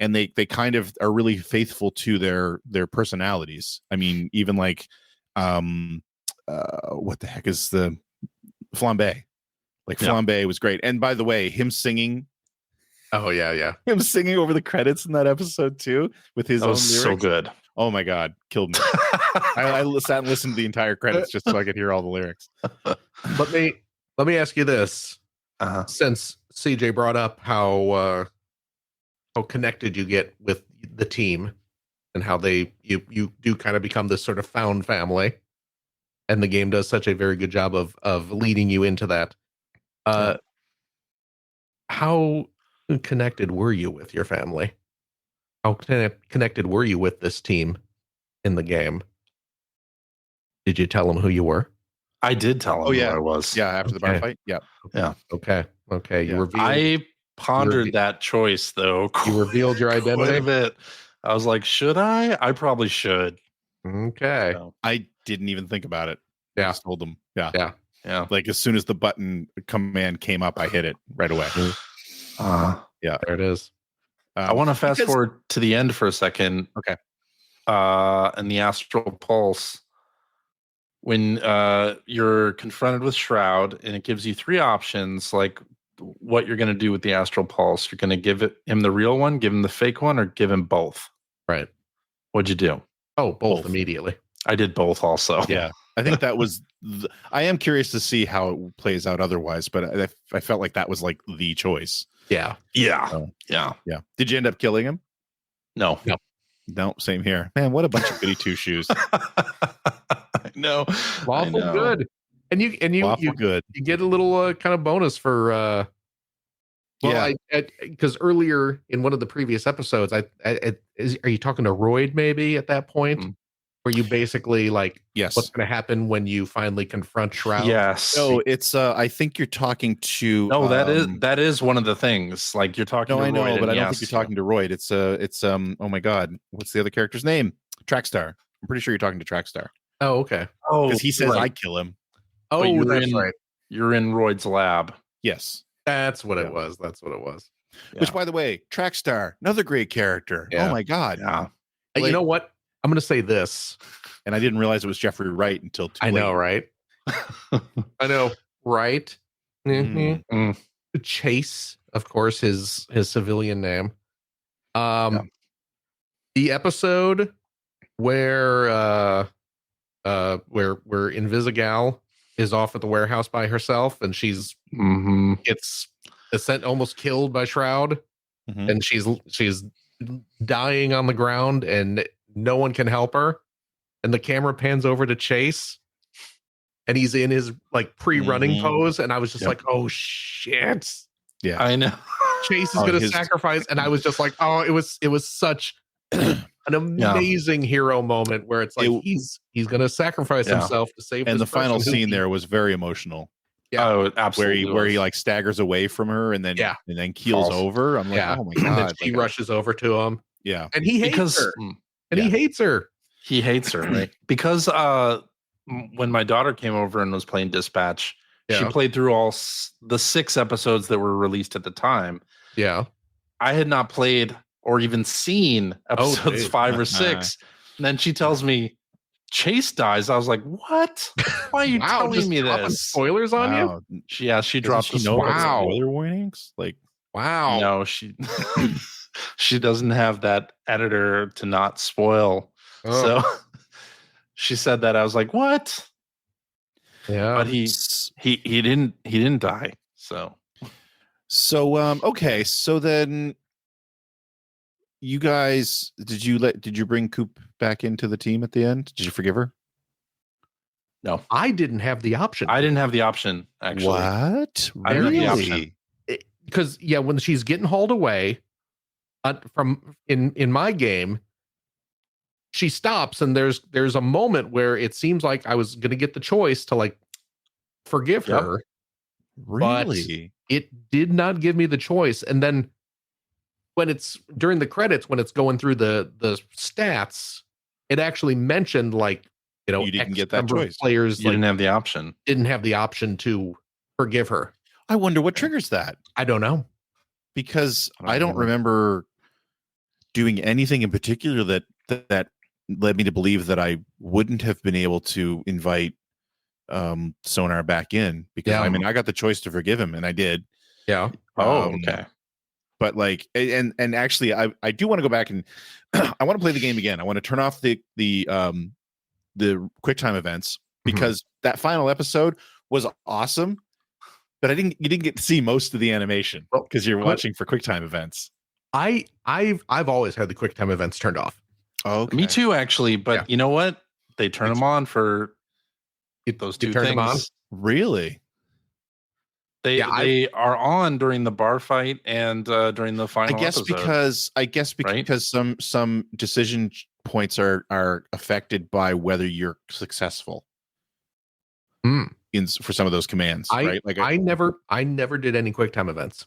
and they kind of are really faithful to their personalities. I mean, even like, what the heck is the Flambe? Like Flambe was great, and by the way, him singing. Oh yeah, him singing over the credits in that episode too with his own lyrics. So good. Oh my God, killed me. I sat and listened to the entire credits just so I could hear all the lyrics. Let me ask you this. Since CJ brought up how connected you get with the team and how you do kind of become this sort of found family, and the game does such a very good job of leading you into that. How connected were you with your family? How connected were you with this team in the game? Did you tell them who you were? I did tell them who I was. Yeah, after the bar fight. Yeah. Yeah. Okay. Yeah. You revealed. I pondered that choice though. You revealed your identity. Quite a bit. I was like, should I? I probably should. Okay. So, I didn't even think about it. Yeah. I just told them. Yeah. Yeah. Like as soon as the button command came up, I hit it right away. Yeah. There it is. I want to fast forward to the end for a second. Okay. And the Astral Pulse. When you're confronted with Shroud, and it gives you 3 options, like what you're going to do with the Astral Pulse. You're going to give him the real one, give him the fake one, or give him both. Right. What'd you do? Oh, both immediately. I did both also. Yeah. I think that was I am curious to see how it plays out otherwise, but I felt like that was like the choice. Yeah. Yeah. Yeah. Did you end up killing him? No. Same here. Man, what a bunch of goody two shoes. No. Lawful good. And you good. You get a little kind of bonus for because earlier in one of the previous episodes, are you talking to Royd maybe at that point? Where you basically yes, what's going to happen when you finally confront Shroud? Yes. No, it's I think you're talking to. No, that is one of the things. Like you're talking. No, to I know, Royd, but I don't think you're talking to Royd. It's oh my god, what's the other character's name? Trackstar. I'm pretty sure you're talking to Trackstar. Oh, okay. Oh, because he says I kill him. Oh, that's right. You're in Royd's lab. Yes, that's what it was. That's what it was. Yeah. Which, by the way, Trackstar, another great character. Yeah. Oh my god. Yeah. You know what? I'm going to say this, and I didn't realize it was Jeffrey Wright until too late. Know, right? I know, right? Chase, of course, his civilian name. The episode where Invisigal is off at the warehouse by herself, and she's gets almost killed by Shroud, and she's dying on the ground, and no one can help her, and the camera pans over to Chase, and he's in his pre-running pose, and I was just like, oh shit. Yeah, I know. Chase is gonna sacrifice, and I was just like, oh, it was such an amazing hero moment where it's like he's gonna sacrifice himself to save. And the final scene there was very emotional. Yeah. Oh, absolutely. Where he staggers away from her and then keels over. I'm like, oh my god! And then she rushes over to him. Yeah, and he hates her. And he hates her. He hates her, right? Because when my daughter came over and was playing Dispatch, she played through all the 6 episodes that were released at the time. Yeah, I had not played or even seen episodes 5 or 6. And then she tells me Chase dies. I was like, what? Why are you telling me this? Spoilers on you? She dropped the spoiler warnings. Wow. No, she she doesn't have that editor to not spoil. So she said that. I was like, what? Yeah. But he didn't die. So okay. So then you guys, did you bring Coop back into the team at the end? Did you forgive her? No. I didn't have the option. I didn't have the option, actually. What? I didn't have the option. Because when she's getting hauled away from in my game, she stops, and there's a moment where it seems like I was gonna get the choice to forgive her. Really? But it did not give me the choice. And then when it's during the credits, when it's going through the stats, it actually mentioned you didn't get that choice. Players didn't have the option. Didn't have the option to forgive her. I wonder what triggers that. I don't know, because I don't remember doing anything in particular that led me to believe that I wouldn't have been able to invite Sonar back in, because I got the choice to forgive him, and I did. Yeah. Okay. But and actually I do want to go back and I want to play the game again. I want to turn off the QuickTime events, because that final episode was awesome, but you didn't get to see most of the animation because you're watching for QuickTime events. I've always had the quick time events turned off. Oh, okay. Me too, actually. But you know what? They turn them on for those two things. Them on? Really? They are on during the bar fight and during the final episode. because some decision points are affected by whether you're successful for some of those commands, right? Like I never did any quick time events.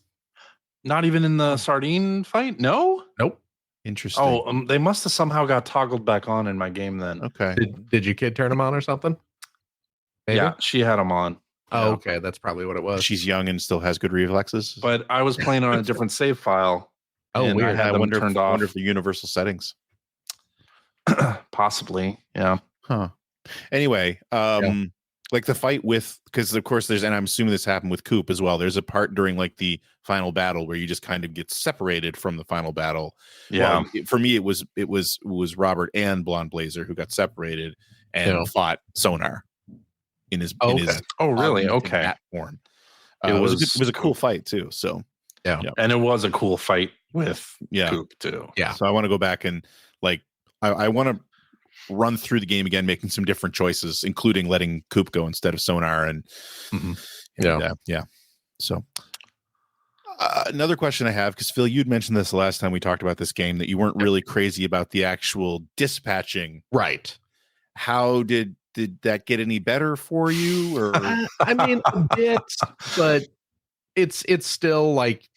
Not even in the sardine fight? No? Nope. Interesting. Oh, they must have somehow got toggled back on in my game then. Okay. Did your kid turn them on or something? Maybe? Yeah, she had them on. Oh, okay. That's probably what it was. She's young and still has good reflexes. But I was playing on a different save file. Oh, weird. I had them turned off. I wonder if the universal settings. Possibly. Yeah. Huh. Anyway, like the fight with, because of course there's, and I'm assuming this happened with Coop as well. There's a part during like the final battle where you just kind of get separated from the final battle. Yeah. Well, for me, it was Robert and Blonde Blazer who got separated and fought Sonar in his. Oh, really? Okay. That form. It was a cool fight too. So yeah, and it was a cool fight with Coop too. Yeah. So I want to go back and like I want to run through the game again, making some different choices, including letting Coop go instead of Sonar. And so another question I have, because Phil, you'd mentioned this the last time we talked about this game, that you weren't really crazy about the actual dispatching. Right. How did that get any better for you? Or I mean, a bit, but it's still like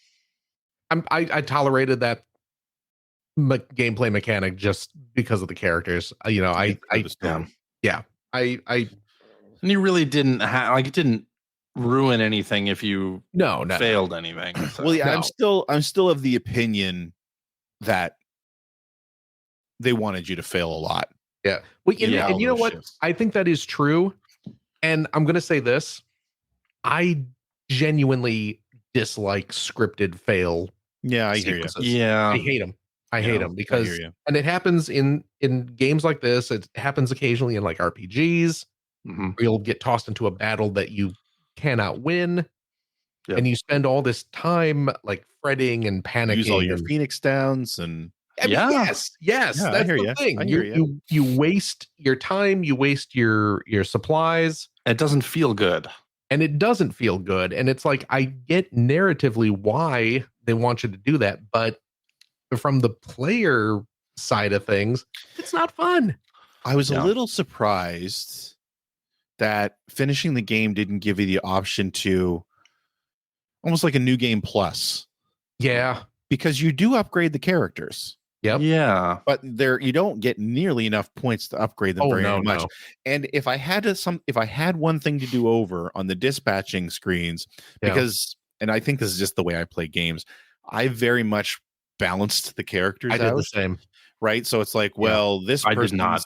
I tolerated that gameplay mechanic just because of the characters. And you really didn't it didn't ruin anything if you failed anything. So. Well, yeah, I'm still of the opinion that they wanted you to fail a lot. Yeah. Well, and you know what? Shifts. I think that is true. And I'm going to say this. I genuinely dislike scripted fail. Yeah, I sequences. hear you. Yeah. I hate them. I hate them because, and it happens in games like this. It happens occasionally in like RPGs. Where you'll get tossed into a battle that you cannot win. Yep. And you spend all this time like fretting and panicking. Use all your Phoenix downs and yes. That's the thing. You waste your time, you waste your supplies. It doesn't feel good. And it doesn't feel good. And it's like, I get narratively why they want you to do that, but from the player side of things, it's not fun. I was a little surprised that finishing the game didn't give you the option to almost like a new game plus. Yeah. Because you do upgrade the characters. Yep. Yeah. But you don't get nearly enough points to upgrade them very much. No. And if I had one thing to do over on the dispatching screens, because and I think this is just the way I play games, I very much balanced the characters out. I did the same. Right. So it's like, this person's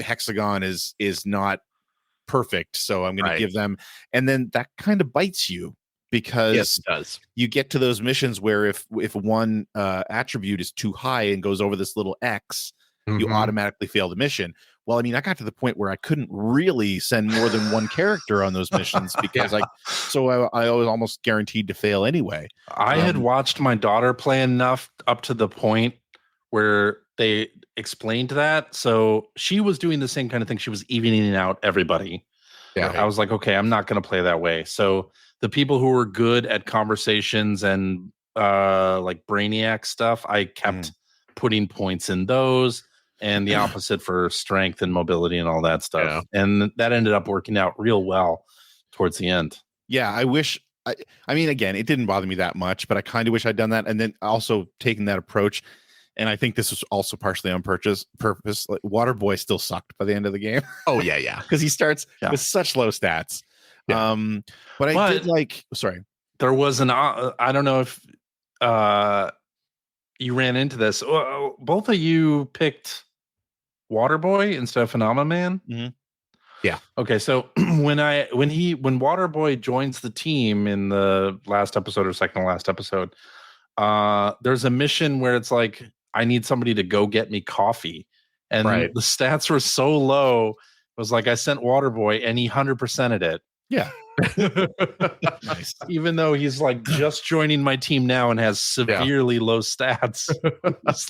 hexagon is not perfect. So I'm going to give them, and then that kind of bites you. Because it does. You get to those missions where if one attribute is too high and goes over this little X, you automatically fail the mission. Well, I mean, I got to the point where I couldn't really send more than one character on those missions because I was almost guaranteed to fail anyway. I had watched my daughter play enough up to the point where they explained that. So she was doing the same kind of thing. She was evening out everybody. Yeah. I was like, okay, I'm not going to play that way. So the people who were good at conversations and like brainiac stuff, I kept putting points in those, and the opposite for strength and mobility and all that stuff. Yeah. And that ended up working out real well towards the end. Yeah, I wish. I mean, again, it didn't bother me that much, but I kind of wish I'd done that, and then also taking that approach. And I think this was also partially on purpose. Like, Waterboy still sucked by the end of the game. Oh yeah, because he starts with such low stats. Yeah. But I did like. Sorry, there was an. I don't know if you ran into this. Both of you picked Waterboy instead of Phenomena Man. Mm-hmm. Yeah. Okay. So when Waterboy joins the team in the last episode or second to last episode, there's a mission where it's like, I need somebody to go get me coffee, and the stats were so low. It was like I sent Waterboy and he 100%ed it. Yeah. Nice. Even though he's like just joining my team now and has severely low stats.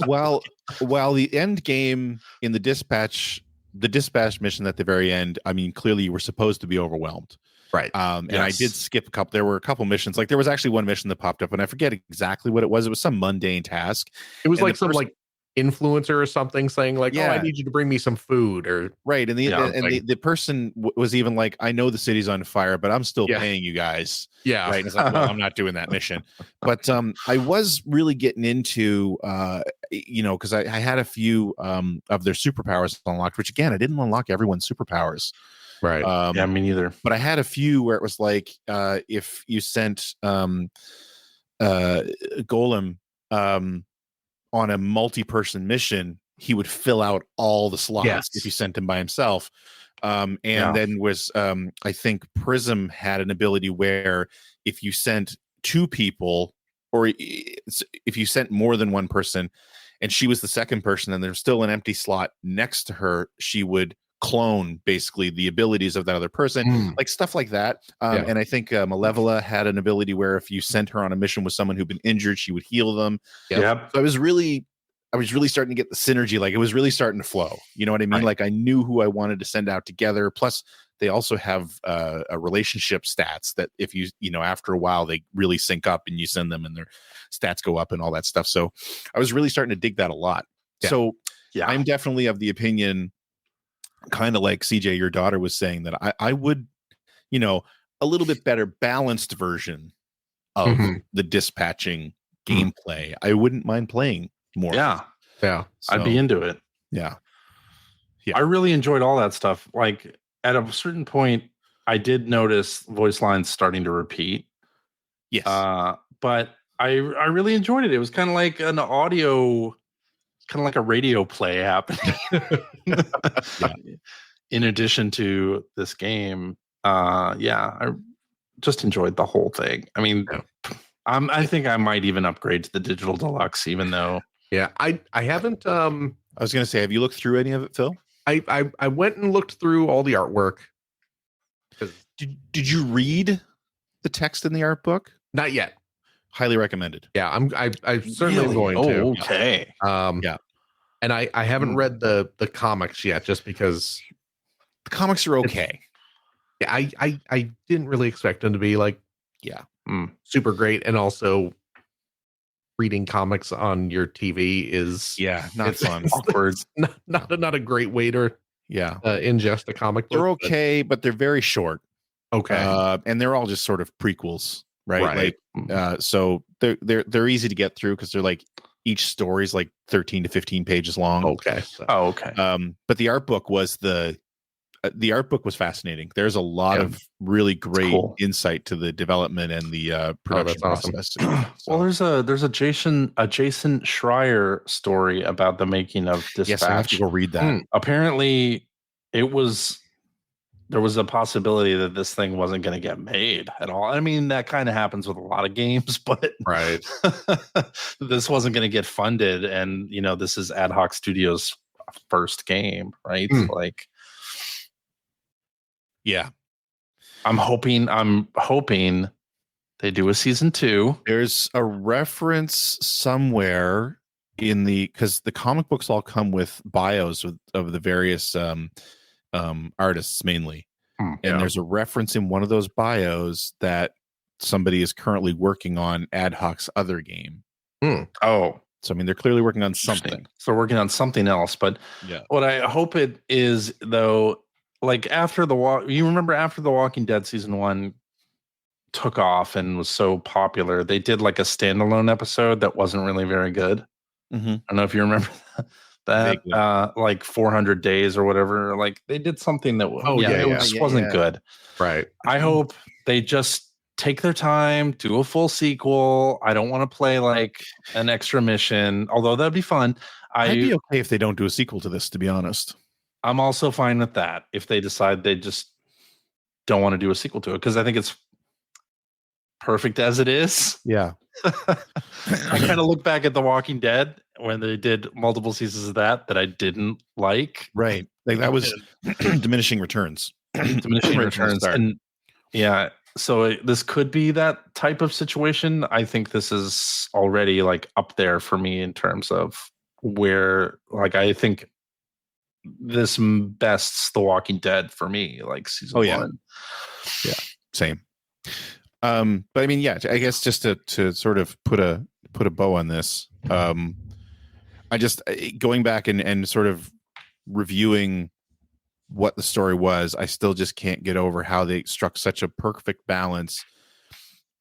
Well, the end game in the dispatch mission at the very end, I mean, clearly you were supposed to be overwhelmed. Right. And I did skip a couple. There were a couple missions. Like there was actually one mission that popped up and I forget exactly what it was. It was some mundane task. It was like some like influencer or something saying like, oh, I need you to bring me some food or right. And the person was even like, I know the city's on fire, but I'm still paying you guys. Yeah. Right. And it's like, well, I'm not doing that mission. But I was really getting into because I had a few of their superpowers unlocked, which again, I didn't unlock everyone's superpowers. Right. Yeah, me neither. But I had a few where it was like if you sent Golem on a multi-person mission, he would fill out all the slots if you sent him by himself. Then was I think Prism had an ability where if you sent two people, or if you sent more than one person, and she was the second person, and there's still an empty slot next to her, she would clone basically the abilities of that other person, like stuff like that. And I think Malevola had an ability where if you sent her on a mission with someone who'd been injured, she would heal them. So I was really starting to get the synergy. Like it was really starting to flow. You know what I mean? Right. Like I knew who I wanted to send out together. Plus they also have a relationship stats that if you after a while, they really sync up and you send them and their stats go up and all that stuff. So I was really starting to dig that a lot. Yeah. So I'm definitely of the opinion, kind of like CJ, your daughter was saying, that I would, a little bit better balanced version of the dispatching gameplay. I wouldn't mind playing more. Yeah. So, I'd be into it. Yeah. I really enjoyed all that stuff. Like at a certain point, I did notice voice lines starting to repeat. Yes. But I really enjoyed it. It was kind of like an audio, kind of like a radio play happening. In addition to this game, I just enjoyed the whole thing. I mean, I think I might even upgrade to the digital deluxe, even though. Yeah, I haven't. I was going to say, have you looked through any of it, Phil? I went and looked through all the artwork. Did you read the text in the art book? Not yet. Highly recommended. Yeah, I certainly am going to. Okay. And I haven't read the comics yet, just because the comics are okay. Yeah, I didn't really expect them to be like super great, and also reading comics on your TV is not fun. Awkward. Not a great way to ingest a comic book. They're okay, but they're very short. Okay, and they're all just sort of prequels, right? Like, so they're easy to get through because they're like each story is like 13 to 15 pages long. Okay. But the art book was fascinating. There's a lot of really great insight to the development and the production process. Well, there's a Jason Schreier story about the making of Dispatch. Yes, I have to go read that. Apparently, there was a possibility that this thing wasn't going to get made at all. I mean, that kind of happens with a lot of games, but this wasn't going to get funded. And, this is Ad Hoc Studios' first game, right? Like, I'm hoping they do a season 2. There's a reference somewhere because the comic books all come with bios of the various artists mainly, and there's a reference in one of those bios that somebody is currently working on Ad Hoc's other game. So I mean, they're clearly working on something. So working on something else, but what I hope it is, though, like after the Walking Dead season 1 took off and was so popular, they did like a standalone episode that wasn't really very good. I don't know if you remember that. Like 400 days or whatever. Like they did something that wasn't good. Right. I hope they just take their time, do a full sequel. I don't want to play like an extra mission, although that'd be fun. I'd be okay if they don't do a sequel to this, to be honest. I'm also fine with that if they decide they just don't want to do a sequel to it, because I think it's perfect as it is. Yeah. I kind of look back at The Walking Dead when they did multiple seasons of that I didn't like. Right. Like that was diminishing returns. Diminishing returns. And Yeah. So this could be that type of situation. I think this is already like up there for me in terms of where, like, I think this bests The Walking Dead for me, like season one. Yeah, same. But I mean, yeah, I guess just to sort of put a bow on this, I just going back and sort of reviewing what the story was, I still just can't get over how they struck such a perfect balance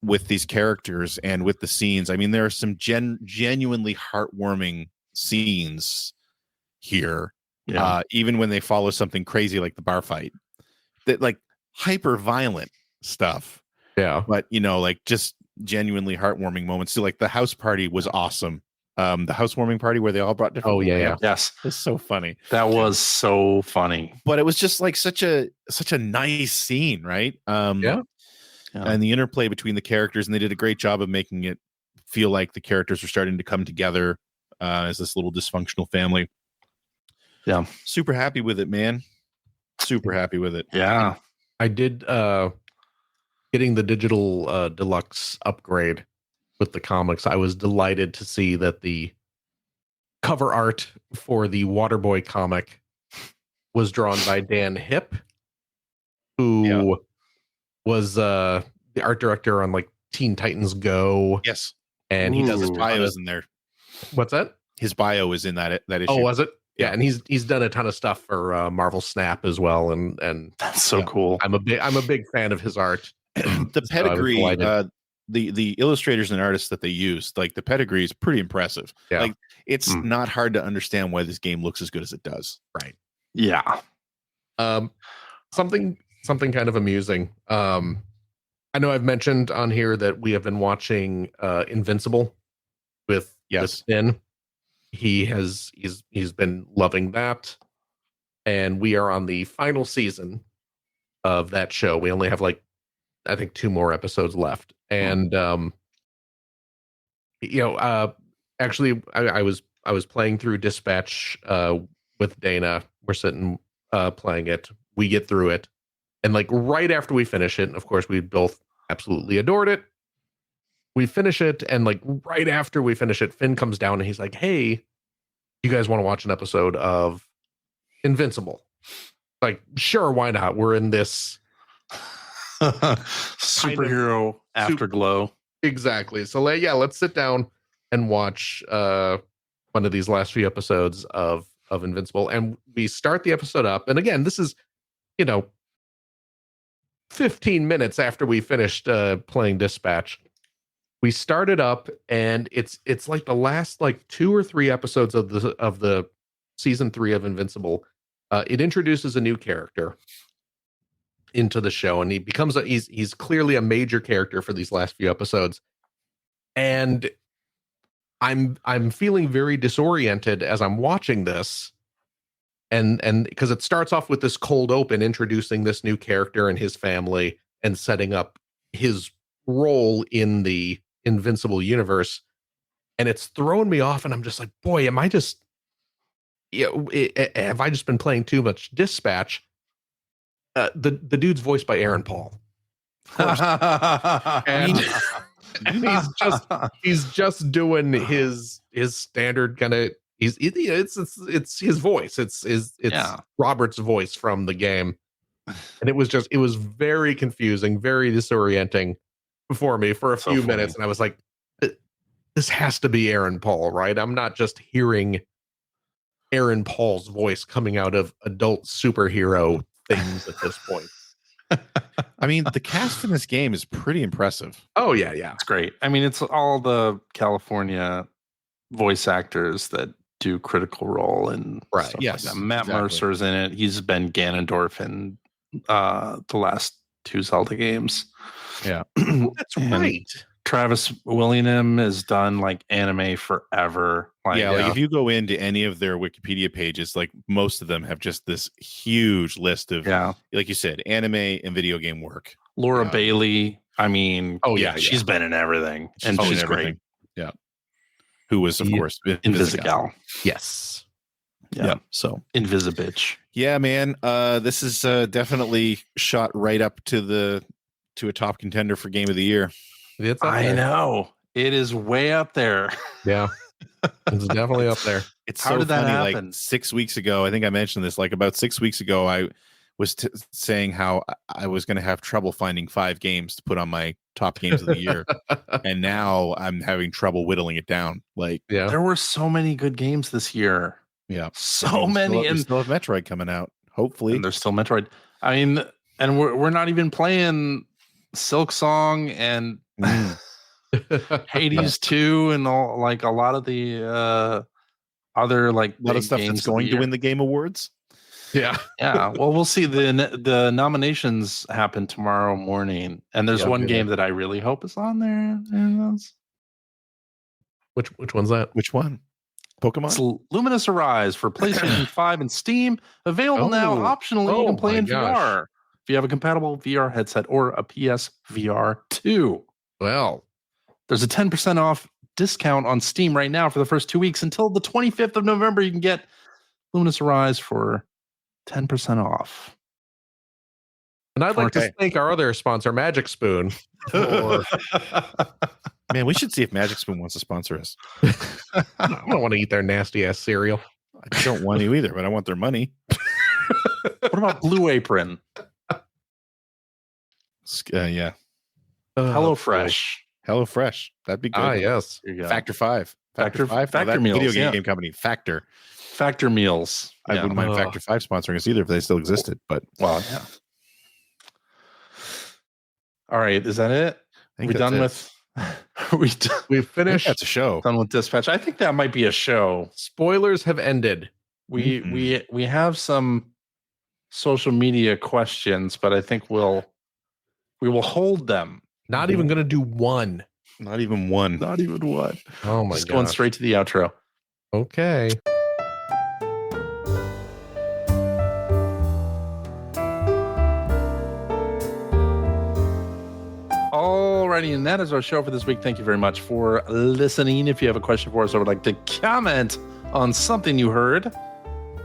with these characters and with the scenes. I mean, there are some genuinely heartwarming scenes here. Yeah. Even when they follow something crazy like the bar fight, that like hyper violent stuff. Yeah. But like just genuinely heartwarming moments. So like the house party was awesome. The housewarming party where they all brought different. Oh yeah. Yes, it's so funny. That was so funny. But it was just like such a nice scene, right? Yeah. And the interplay between the characters, and they did a great job of making it feel like the characters were starting to come together as this little dysfunctional family. Yeah, super happy with it, man. Super happy with it. Yeah, I did. Getting the digital deluxe upgrade with the comics, I was delighted to see that the cover art for the Waterboy comic was drawn by Dan Hipp, who was the art director on like Teen Titans Go. Yes, and he does his bio is in there. What's that? His bio is in that issue. Oh, was it? Yeah, and he's done a ton of stuff for Marvel Snap as well, and that's so cool. I'm a big fan of his art. The pedigree, the illustrators and artists that they used, like the pedigree is pretty impressive. Yeah. Like it's not hard to understand why this game looks as good as it does. Right. Yeah. Something kind of amusing. I know I've mentioned on here that we have been watching Invincible with Finn. He's been loving that, and we are on the final season of that show. We only have like I think 2 more episodes left, and actually I was playing through Dispatch with Dana. We're sitting playing it. We get through it, and like right after we finish it, and of course we both absolutely adored it. We finish it, and like right after we finish it, Finn comes down and he's like, "Hey, you guys want to watch an episode of Invincible?" Like, sure, why not? We're in this superhero Afterglow. Exactly. So let's sit down and watch one of these last few episodes of Invincible. And we start the episode up. And again, this is, 15 minutes after we finished playing Dispatch. We started up, and it's like the last like 2 or 3 episodes of the season 3 of Invincible. It introduces a new character into the show, and he becomes he's clearly a major character for these last few episodes. And I'm feeling very disoriented as I'm watching this, and because it starts off with this cold open introducing this new character and his family and setting up his role in the Invincible universe, and it's throwing me off, and I'm just like, boy, am I just have I just been playing too much Dispatch? The dude's voiced by Aaron Paul, and he's just doing his standard kind of. It's his voice. It's Robert's voice from the game, and it was very confusing, very disorienting for me for a few minutes, and I was like, this has to be Aaron Paul, right? I'm not just hearing Aaron Paul's voice coming out of adult superhero things at this point. I mean, the cast in this game is pretty impressive. Oh yeah, it's great. I mean, it's all the California voice actors that do Critical Role and stuff like that. Matt Mercer's in it. He's been Ganondorf in the last 2 Zelda games. Yeah, that's right. Travis Willingham has done like anime forever. Like if you go into any of their Wikipedia pages, like most of them have just this huge list of, like you said, anime and video game work. Laura Bailey, I mean, she's been in everything, and she's great. Yeah, who was of course Invisigal. Yes. Yeah. So Invisibitch. Yeah, man. This is definitely shot right up to the to a top contender for Game of the Year. It's up I there. know. It is way up there. Yeah. It's definitely up there. It's How so did that funny. happen? Like 6 weeks ago, I think I mentioned this. Like about 6 weeks ago, I was saying how I was going to have trouble finding 5 games to put on my top games of the year, and now I'm having trouble whittling it down. Like, there were so many good games this year. Yeah, so many, and we still have Metroid coming out. Hopefully, and there's still Metroid. I mean, and we're not even playing Silk Song and Hades 2 and all, like a lot of the other like a lot of stuff that's going to win the Game Awards. Yeah. Well, we'll see. The nominations happen tomorrow morning, and there's one game that I really hope is on there. Which one's that? Which one? Pokemon? It's Lumines Arise for PlayStation 5 and Steam. Available now. Optionally, you can play in VR if you have a compatible VR headset or a PS VR 2. Well, there's a 10% off discount on Steam right now for the first 2 weeks until the 25th of November. You can get Lumines Arise for 10% off. And I'd like to thank our other sponsor, Magic Spoon. Man, we should see if Magic Spoon wants to sponsor us. I don't want to eat their nasty ass cereal. I don't want to either, but I want their money. What about Blue Apron? Yeah. HelloFresh. HelloFresh. That'd be good. Yes. Factor 5. Factor Meals. Video game company. Factor Meals. I wouldn't mind Factor 5 sponsoring us either if they still existed, but yeah. All right, is that it? Are we done with We've finished. That's a show. Done with Dispatch. I think that might be a show. Spoilers have ended. We have some social media questions, but I think we will hold them. Not even going to do one. Not even one. Not even one. Oh my god. Just going straight to the outro. Okay. Alrighty, and that is our show for this week. Thank you very much for listening. If you have a question for us or would like to comment on something you heard,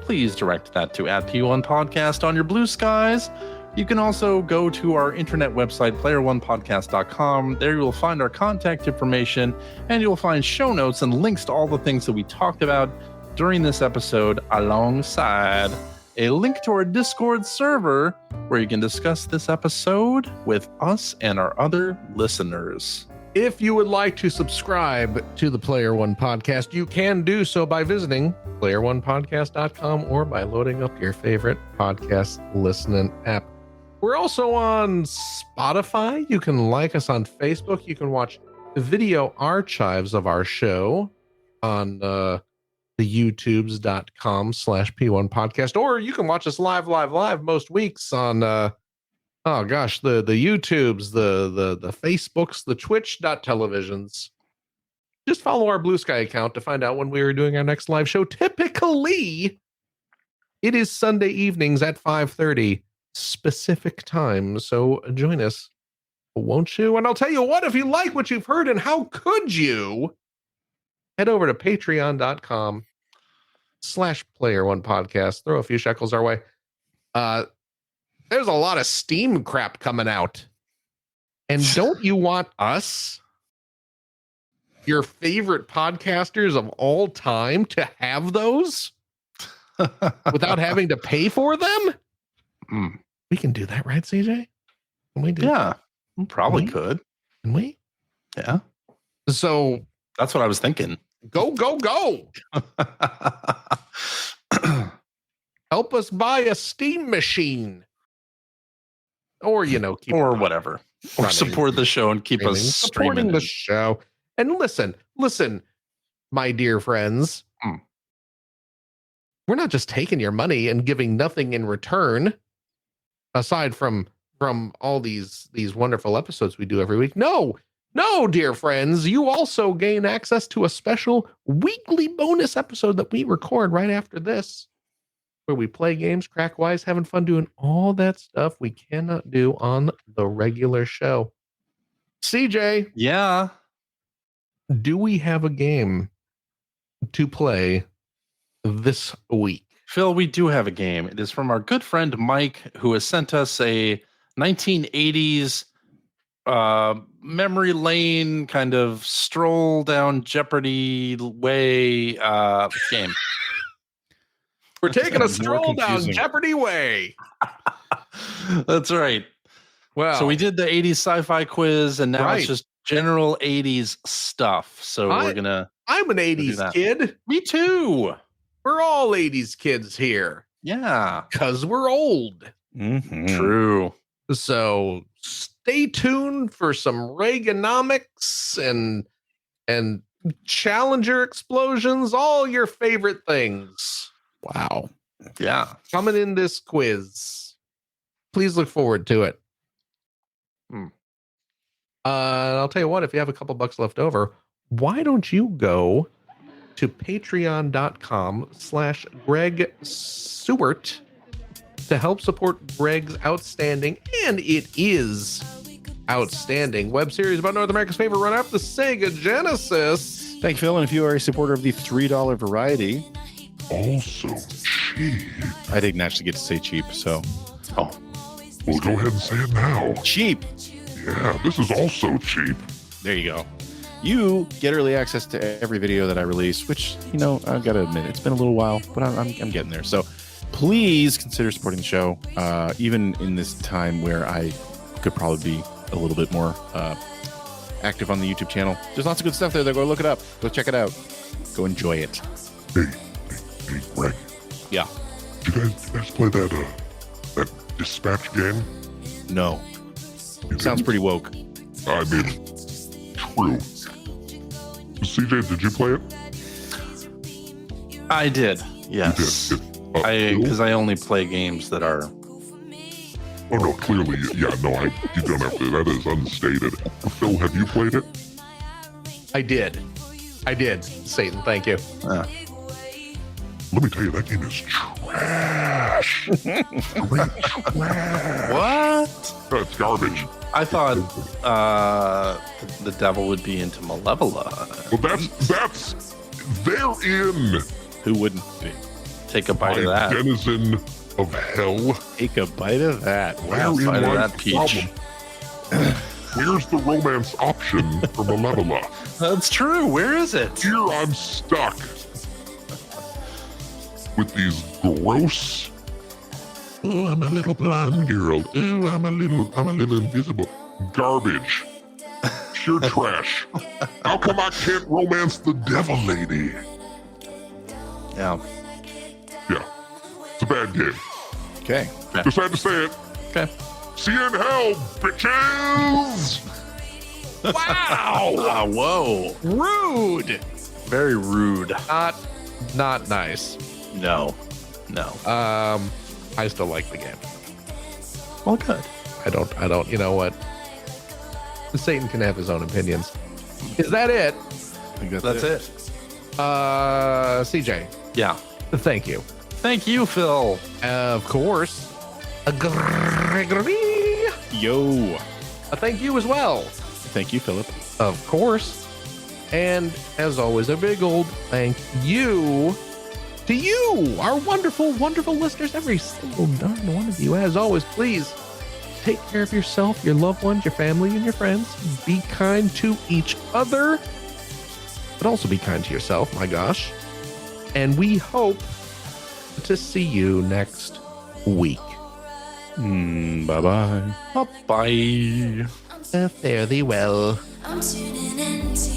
please direct that to @P1Podcast on your Blue Skies. You can also go to our internet website, player1podcast.com. There you will find our contact information, and you'll find show notes and links to all the things that we talked about during this episode, alongside a link to our Discord server where you can discuss this episode with us and our other listeners. If you would like to subscribe to the Player One Podcast, you can do so by visiting player1podcast.com or by loading up your favorite podcast listening app. We're also on Spotify. You can like us on Facebook. You can watch video archives of our show on the youtubes.com/P1 podcast, or you can watch us live most weeks on the YouTubes, the Facebooks, the Twitch.televisions. Just follow our Blue Sky account to find out when we are doing our next live show. Typically, it is Sunday evenings at 5:30 specific time. So join us, won't you? And I'll tell you what, if you like what you've heard, and how could you, head over to patreon.com/Player1Podcast. Throw a few shekels our way. There's a lot of Steam crap coming out. And don't you want us, your favorite podcasters of all time, to have those without having to pay for them? We can do that, right, CJ? Can we do that? We probably could. Can we? Yeah. So that's what I was thinking. Go. Help us buy a Steam machine. Or, keep or whatever. Or support the show and keep us supporting the show. And listen, my dear friends. We're not just taking your money and giving nothing in return, aside from all these wonderful episodes we do every week. No, dear friends, you also gain access to a special weekly bonus episode that we record right after this, where we play games, crack wise, having fun doing all that stuff we cannot do on the regular show. CJ. Yeah. Do we have a game to play this week? Phil, we do have a game. It is from our good friend Mike, who has sent us a 1980s memory lane, kind of stroll down Jeopardy way game. We're taking a stroll down Jeopardy way. That's right. Well, so we did the 80s sci-fi quiz, and now it's just general 80s stuff. So I'm an 80s kid. Me too. We're all 80s kids here. Yeah. Because we're old. Mm-hmm. True. So stay tuned for some Reaganomics and Challenger explosions, all your favorite things. Wow. Yeah. Coming in this quiz. Please look forward to it. I'll tell you what, if you have a couple bucks left over, why don't you go to patreon.com/Greg Seward to help support Greg's outstanding, and it is outstanding, web series about North America's favorite run-up, the Sega Genesis. Thank you, Phil. And if you are a supporter of the $3 variety, also cheap. I didn't actually get to say cheap, so. Oh. Well, go ahead and say it now. Cheap. Yeah, this is also cheap. There you go. You get early access to every video that I release, which, I've got to admit, it's been a little while, but I'm getting there. So please consider supporting the show, even in this time where I could probably be a little bit more active on the YouTube channel. There's lots of good stuff there. Go look it up. Go check it out. Go enjoy it. Hey, Greg. Yeah. Did you guys play that dispatch game? No. Sounds pretty woke. I mean, true. CJ, did you play it? I did. Yes. You did. Because I only play games that are. Oh no! Clearly, yeah. No, you don't have to. That is unstated. Phil, have you played it? I did. Satan, thank you. Let me tell you, that game is trash. Straight trash. What? That's garbage. I thought the devil would be into Malevola. Well, that's therein. Who wouldn't be? Take a bite of that. Denizen of hell. Take a bite of that. Wow, bite of that peach. Where's the romance option for Malevola? That's true. Where is it? Here I'm stuck with these gross. Oh, I'm a little blonde girl. Oh, I'm a little invisible. Garbage. Pure trash. How come I can't romance the devil lady? Yeah. Yeah. It's a bad game. Okay. Just had to say it. Okay. See you in hell, bitches! Wow! Whoa. Rude. Very rude. Not nice. No. I still like the game. Well, good. I don't. You know what? Satan can have his own opinions. Is that it? I think that's it. CJ. Yeah. Thank you. Thank you, Phil. Of course. Gregory. Yo. Thank you as well. Thank you, Philip. Of course. And as always, a big old thank you to you, our wonderful, wonderful listeners, every single darn one of you. As always, please take care of yourself, your loved ones, your family, and your friends. Be kind to each other, but also be kind to yourself, my gosh. And we hope to see you next week. Bye-bye. Bye-bye. Fare thee well. I'm tuning into